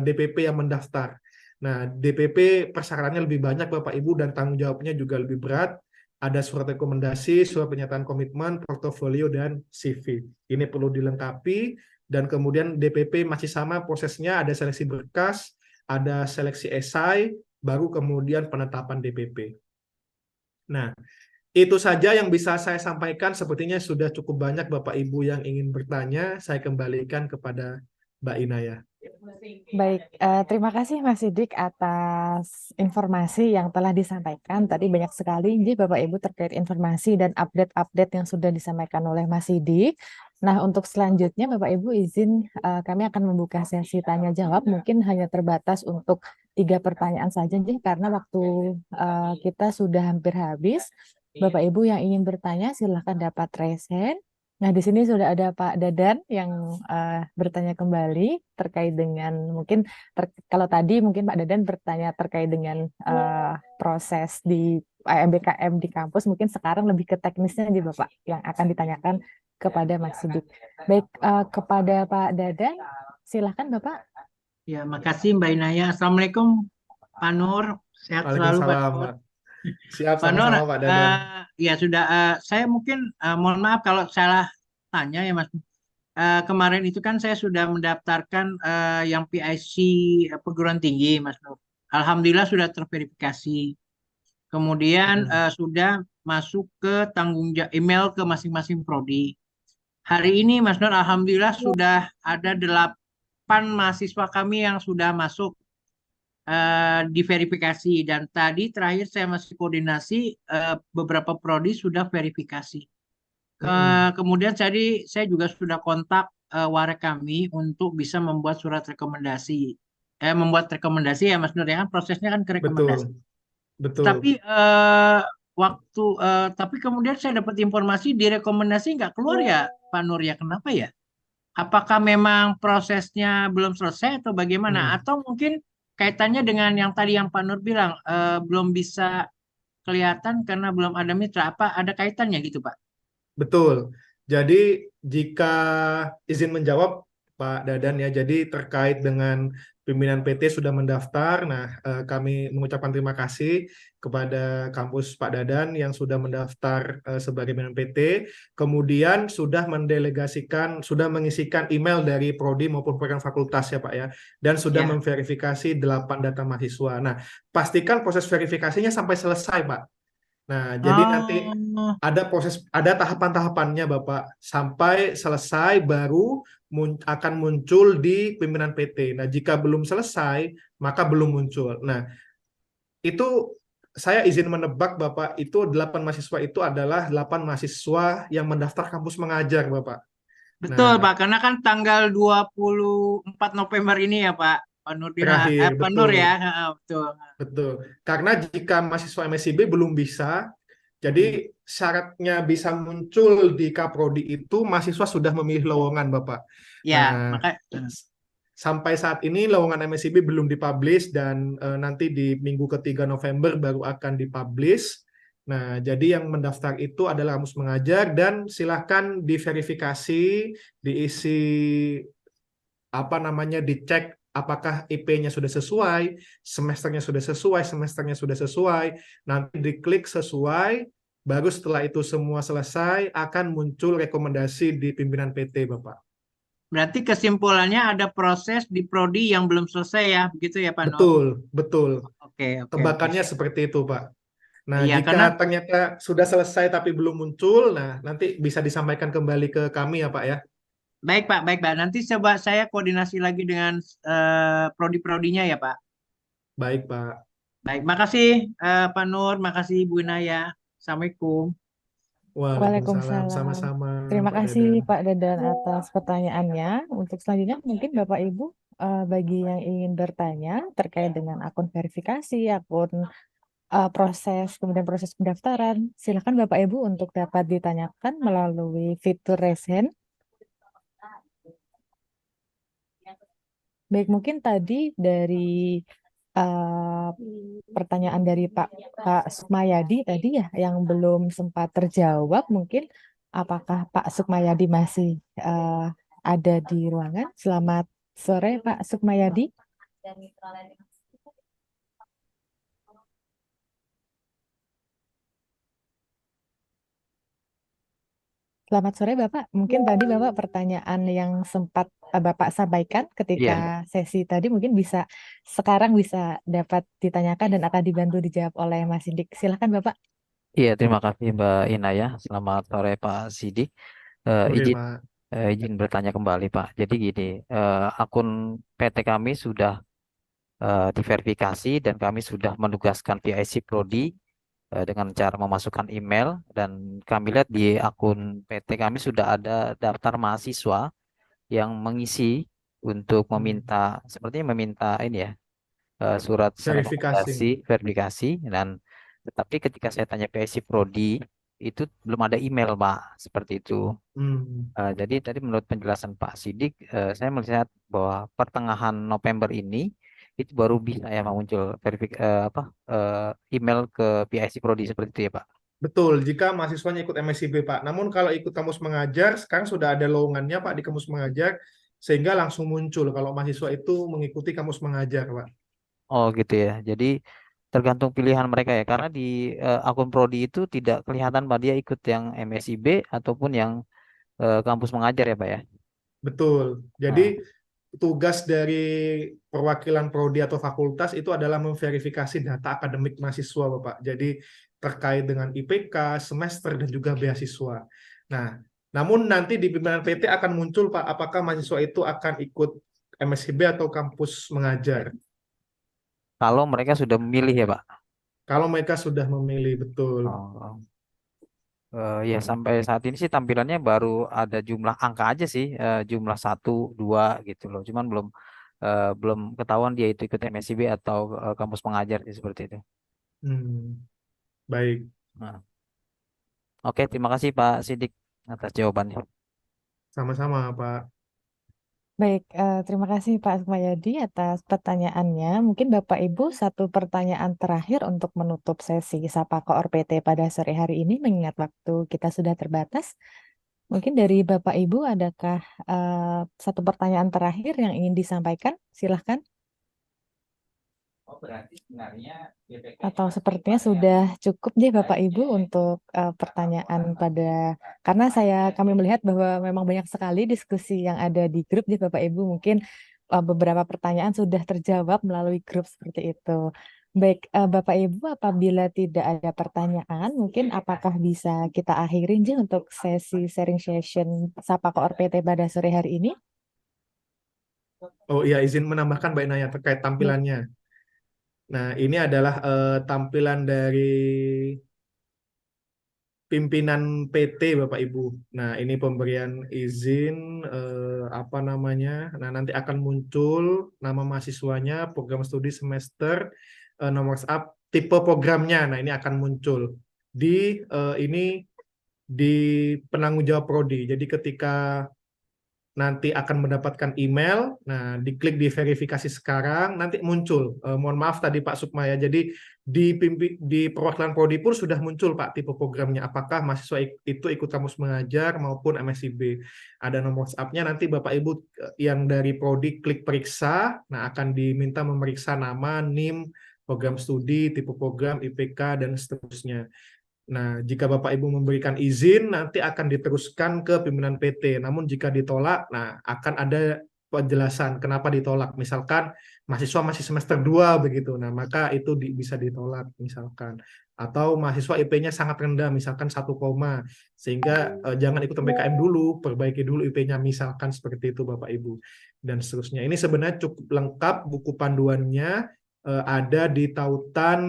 DPP yang mendaftar. Nah, DPP persyaratannya lebih banyak Bapak Ibu dan tanggung jawabnya juga lebih berat. Ada surat rekomendasi, surat pernyataan komitmen, portofolio, dan CV. Ini perlu dilengkapi. Dan kemudian DPP masih sama prosesnya, ada seleksi berkas, ada seleksi esai, baru kemudian penetapan DPP. Nah, itu saja yang bisa saya sampaikan. Sepertinya sudah cukup banyak Bapak Ibu yang ingin bertanya. Saya kembalikan kepada Mbak Inaya. Baik, terima kasih Mas Sidik atas informasi yang telah disampaikan. Tadi banyak sekali Bapak Ibu terkait informasi dan update-update yang sudah disampaikan oleh Mas Sidik. Nah, untuk selanjutnya Bapak Ibu izin kami akan membuka sesi tanya jawab. Mungkin hanya terbatas untuk 3 pertanyaan saja karena waktu kita sudah hampir habis. Bapak Ibu yang ingin bertanya silahkan dapat raise hand. Nah, di sini sudah ada Pak Dadan yang bertanya kembali terkait dengan mungkin kalau tadi mungkin Pak Dadan bertanya terkait dengan proses di MBKM di kampus, mungkin sekarang lebih ke teknisnya Bapak yang akan ditanyakan kepada Mas Sidik. Baik, kepada Pak Dadan, silakan Bapak. Ya, makasih Mbak Inaya. Assalamualaikum Pak Nur, sehat selalu Pak Nur. Siap, Pak Nur, sama-sama Pak Dadan. ya sudah, saya mungkin mohon maaf kalau salah tanya ya Mas. Kemarin itu kan saya sudah mendaftarkan yang PIC perguruan tinggi Mas Nur. Alhamdulillah sudah terverifikasi. Kemudian sudah masuk ke email ke masing-masing prodi. Hari ini Mas Nur, alhamdulillah sudah ada 8 mahasiswa kami yang sudah masuk diverifikasi, dan tadi terakhir saya masih koordinasi, beberapa prodi sudah verifikasi. Kemudian tadi saya juga sudah kontak warek kami untuk bisa membuat surat rekomendasi. Membuat rekomendasi ya Mas Nur, ya kan prosesnya kan ke rekomendasi. Betul. Tapi tapi kemudian saya dapat informasi di rekomendasi nggak keluar ya Pak Nur, ya kenapa ya? Apakah memang prosesnya belum selesai atau bagaimana? Atau mungkin kaitannya dengan yang tadi yang Pak Nur bilang, belum bisa kelihatan karena belum ada mitra. Apa ada kaitannya gitu Pak? Betul. Jadi jika izin menjawab Pak Dadan ya, jadi terkait dengan pimpinan PT sudah mendaftar. Nah, kami mengucapkan terima kasih kepada kampus Pak Dadan yang sudah mendaftar sebagai pimpinan PT, kemudian sudah mendelegasikan, sudah mengisikan email dari prodi maupun program fakultas ya Pak ya, dan sudah Ya. memverifikasi 8 data mahasiswa. Nah, pastikan proses verifikasinya sampai selesai Pak. Nah, jadi nanti ada tahapan-tahapannya Bapak, sampai selesai baru akan muncul di pimpinan PT. Nah, jika belum selesai, maka belum muncul. Nah, itu saya izin menebak Bapak, itu 8 mahasiswa itu adalah 8 mahasiswa yang mendaftar kampus mengajar Bapak. Betul Nah, Pak, karena kan tanggal 24 November ini ya Pak Nur terakhir, Pak Nur betul. ya. Betul. Betul. Karena jika mahasiswa MSIB belum bisa, jadi syaratnya bisa muncul di Kaprodi itu mahasiswa sudah memilih lowongan, Bapak. Ya, Nah, maka sampai saat ini lowongan MSIB belum dipublish, dan nanti di minggu ketiga November baru akan dipublish. Nah, jadi yang mendaftar itu adalah kampus mengajar, dan silahkan diverifikasi, diisi dicek apakah IP-nya sudah sesuai, semesternya sudah sesuai, nanti diklik sesuai, baru setelah itu semua selesai akan muncul rekomendasi di pimpinan PT, Bapak. berarti kesimpulannya ada proses di prodi yang belum selesai ya, begitu ya Pak Nur? Betul, betul. Oke. Tebakannya seperti itu, Pak. Nah, Iya, jika ternyata sudah selesai tapi belum muncul, nah nanti bisa disampaikan kembali ke kami ya, Pak ya. Baik Pak. Nanti coba saya koordinasi lagi dengan prodi-prodinya ya Pak. Baik, Pak. Baik, makasih Pak Nur, makasih Bu Inaya. Assalamualaikum. Waalaikumsalam. Waalaikumsalam. Sama-sama, Terima Pak kasih Dadan. Pak Dadan atas pertanyaannya. Untuk selanjutnya mungkin Bapak Ibu bagi yang ingin bertanya terkait dengan akun verifikasi, akun kemudian proses pendaftaran, silakan Bapak Ibu untuk dapat ditanyakan melalui fitur raise hand. Baik, mungkin tadi dari pertanyaan dari Pak Sukmayadi tadi ya yang belum sempat terjawab, mungkin apakah Pak Sukmayadi masih ada di ruangan? Selamat sore Pak Sukmayadi. Selamat sore Bapak. Mungkin tadi Bapak pertanyaan yang sempat Bapak sampaikan ketika sesi tadi mungkin sekarang bisa dapat ditanyakan dan akan dibantu dijawab oleh Mas Sidik. Silakan Bapak. Iya, terima kasih Mbak Inaya. Selamat sore Pak Sidik. Oke, Izin Pak. izin bertanya kembali Pak. Jadi gini, akun PT kami sudah diverifikasi dan kami sudah menugaskan PIC Prodi dengan cara memasukkan email, dan kami lihat di akun PT kami sudah ada daftar mahasiswa yang mengisi untuk sepertinya meminta ini ya, surat verifikasi, dan tetapi ketika saya tanya PIC Prodi itu belum ada email Pak, seperti itu. Jadi tadi menurut penjelasan Pak Sidik, saya melihat bahwa pertengahan November ini itu baru bisa ya muncul email ke PIC Prodi, seperti itu ya Pak. Betul, jika mahasiswanya ikut MSIB Pak. Namun kalau ikut kampus mengajar, sekarang sudah ada lowongannya Pak di kampus mengajar, sehingga langsung muncul kalau mahasiswa itu mengikuti kampus mengajar Pak. Oh gitu ya. Jadi tergantung pilihan mereka ya. Karena di akun Prodi itu tidak kelihatan Pak dia ikut yang MSIB ataupun yang kampus mengajar ya Pak ya. Betul. Jadi tugas dari perwakilan prodi atau fakultas itu adalah memverifikasi data akademik mahasiswa, Bapak. Jadi terkait dengan IPK, semester, dan juga beasiswa. Nah, namun nanti di pimpinan PT akan muncul, Pak, apakah mahasiswa itu akan ikut MSIB atau kampus mengajar. Kalau mereka sudah memilih ya Pak. Kalau mereka sudah memilih, betul. Oh, ya sampai saat ini sih tampilannya baru ada jumlah angka aja sih, jumlah 1, 2 gitu loh. Cuman belum ketahuan dia itu ikut MSIB atau kampus pengajar sih, seperti itu. Baik. Nah. Oke, terima kasih Pak Sidik atas jawabannya. Sama-sama, Pak. Baik, terima kasih Pak Sukmayadi atas pertanyaannya. Mungkin Bapak Ibu satu pertanyaan terakhir untuk menutup sesi Sapa Koor PT pada sore hari ini, mengingat waktu kita sudah terbatas. Mungkin dari Bapak Ibu adakah satu pertanyaan terakhir yang ingin disampaikan? Silahkan. Berarti sebenarnya Atau sepertinya sudah cukup deh Bapak Ibu untuk pertanyaan karena kami melihat bahwa memang banyak sekali diskusi yang ada di grup deh Bapak Ibu, mungkin beberapa pertanyaan sudah terjawab melalui grup seperti itu. Baik, Bapak Ibu, apabila tidak ada pertanyaan, mungkin apakah bisa kita akhiri Ji untuk sesi sharing session Sapa Koor PT pada sore hari ini? Oh iya, izin menambahkan Mbak Inaya terkait tampilannya. Nah, ini adalah tampilan dari pimpinan PT Bapak Ibu. Nah, ini pemberian izin apa namanya? Nah, nanti akan muncul nama mahasiswanya, program studi semester, nomor WhatsApp, tipe programnya. Nah, ini akan muncul di penanggung jawab prodi. Jadi ketika nanti akan mendapatkan email, nah diklik di verifikasi sekarang, nanti muncul. Mohon maaf tadi Pak Sukma ya, jadi di perwakilan prodi pun sudah muncul Pak tipe programnya, apakah mahasiswa itu ikut kampus mengajar maupun MSIB. Ada nomor WhatsApp-nya, nanti Bapak Ibu yang dari prodi klik periksa, nah akan diminta memeriksa nama, NIM, program studi, tipe program, IPK, dan seterusnya. Nah, jika Bapak Ibu memberikan izin, nanti akan diteruskan ke pimpinan PT. Namun jika ditolak, nah akan ada penjelasan kenapa ditolak. Misalkan mahasiswa masih semester 2 begitu. Nah, maka itu bisa ditolak misalkan. Atau mahasiswa IP-nya sangat rendah, misalkan 1, sehingga jangan ikut PPKM dulu, perbaiki dulu IP-nya, misalkan seperti itu Bapak Ibu. Dan seterusnya. Ini sebenarnya cukup lengkap, buku panduannya ada di tautan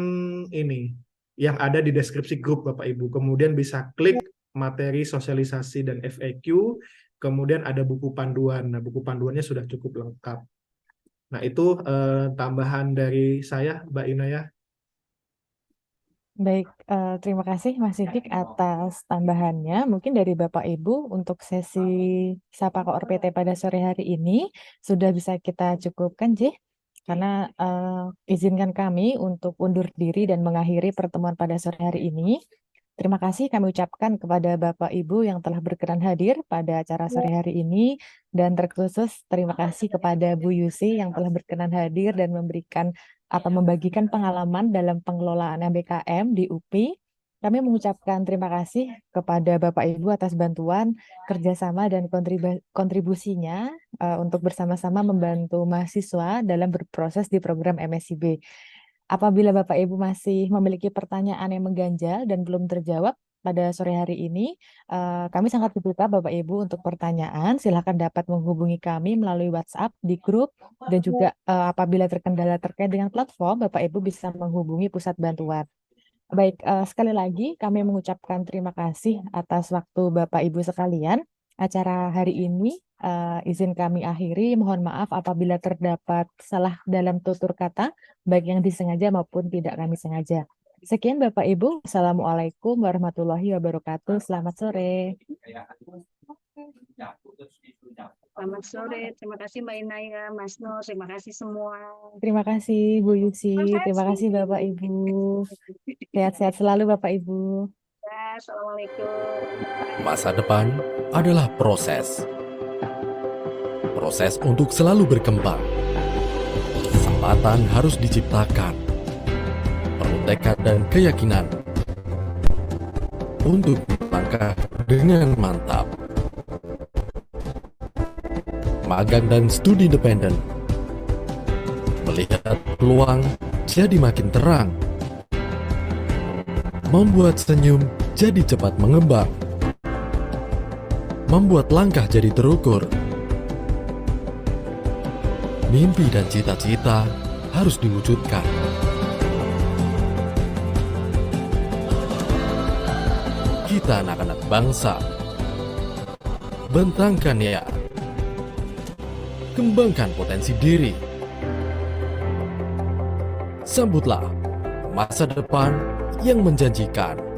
ini yang ada di deskripsi grup Bapak Ibu. Kemudian bisa klik materi sosialisasi dan FAQ, kemudian ada buku panduan. Nah, buku panduannya sudah cukup lengkap. Nah, itu tambahan dari saya, Mbak Inaya. Baik, terima kasih Mas Sidik atas tambahannya. Mungkin dari Bapak Ibu untuk sesi Sapa Koor PT pada sore hari ini sudah bisa kita cukupkan, Jih. Karena izinkan kami untuk undur diri dan mengakhiri pertemuan pada sore hari ini. Terima kasih kami ucapkan kepada Bapak Ibu yang telah berkenan hadir pada acara sore hari ini. Dan terkhusus terima kasih kepada Bu Yusi yang telah berkenan hadir dan memberikan atau membagikan pengalaman dalam pengelolaan MBKM di UPI. Kami mengucapkan terima kasih kepada Bapak Ibu atas bantuan, kerjasama, dan kontribusinya untuk bersama-sama membantu mahasiswa dalam berproses di program MSIB. Apabila Bapak Ibu masih memiliki pertanyaan yang mengganjal dan belum terjawab pada sore hari ini, kami sangat terbuka Bapak Ibu untuk pertanyaan. Silakan dapat menghubungi kami melalui WhatsApp di grup, dan juga apabila terkendala terkait dengan platform, Bapak Ibu bisa menghubungi pusat bantuan. Baik, sekali lagi kami mengucapkan terima kasih atas waktu Bapak Ibu sekalian. Acara hari ini izin kami akhiri. Mohon maaf apabila terdapat salah dalam tutur kata, baik yang disengaja maupun tidak kami sengaja. Sekian Bapak Ibu. Assalamualaikum warahmatullahi wabarakatuh. Selamat sore. Selamat sore. Terima kasih Mbak Inaya, Mas Nur. Terima kasih semua. Terima kasih Bu Yusi. Terima kasih Bapak Ibu. Sehat-sehat selalu Bapak Ibu. Ya, Assalamualaikum. Masa depan adalah proses. Proses untuk selalu berkembang. Kesempatan harus diciptakan. Perlu tekad dan keyakinan untuk melangkah dengan mantap. Magang dan studi independen. Melihat peluang jadi makin terang. Membuat senyum jadi cepat mengembang. Membuat langkah jadi terukur. Mimpi dan cita-cita harus diwujudkan. Kita anak-anak bangsa. Bentangkan niat. Kembangkan potensi diri. Sambutlah masa depan yang menjanjikan.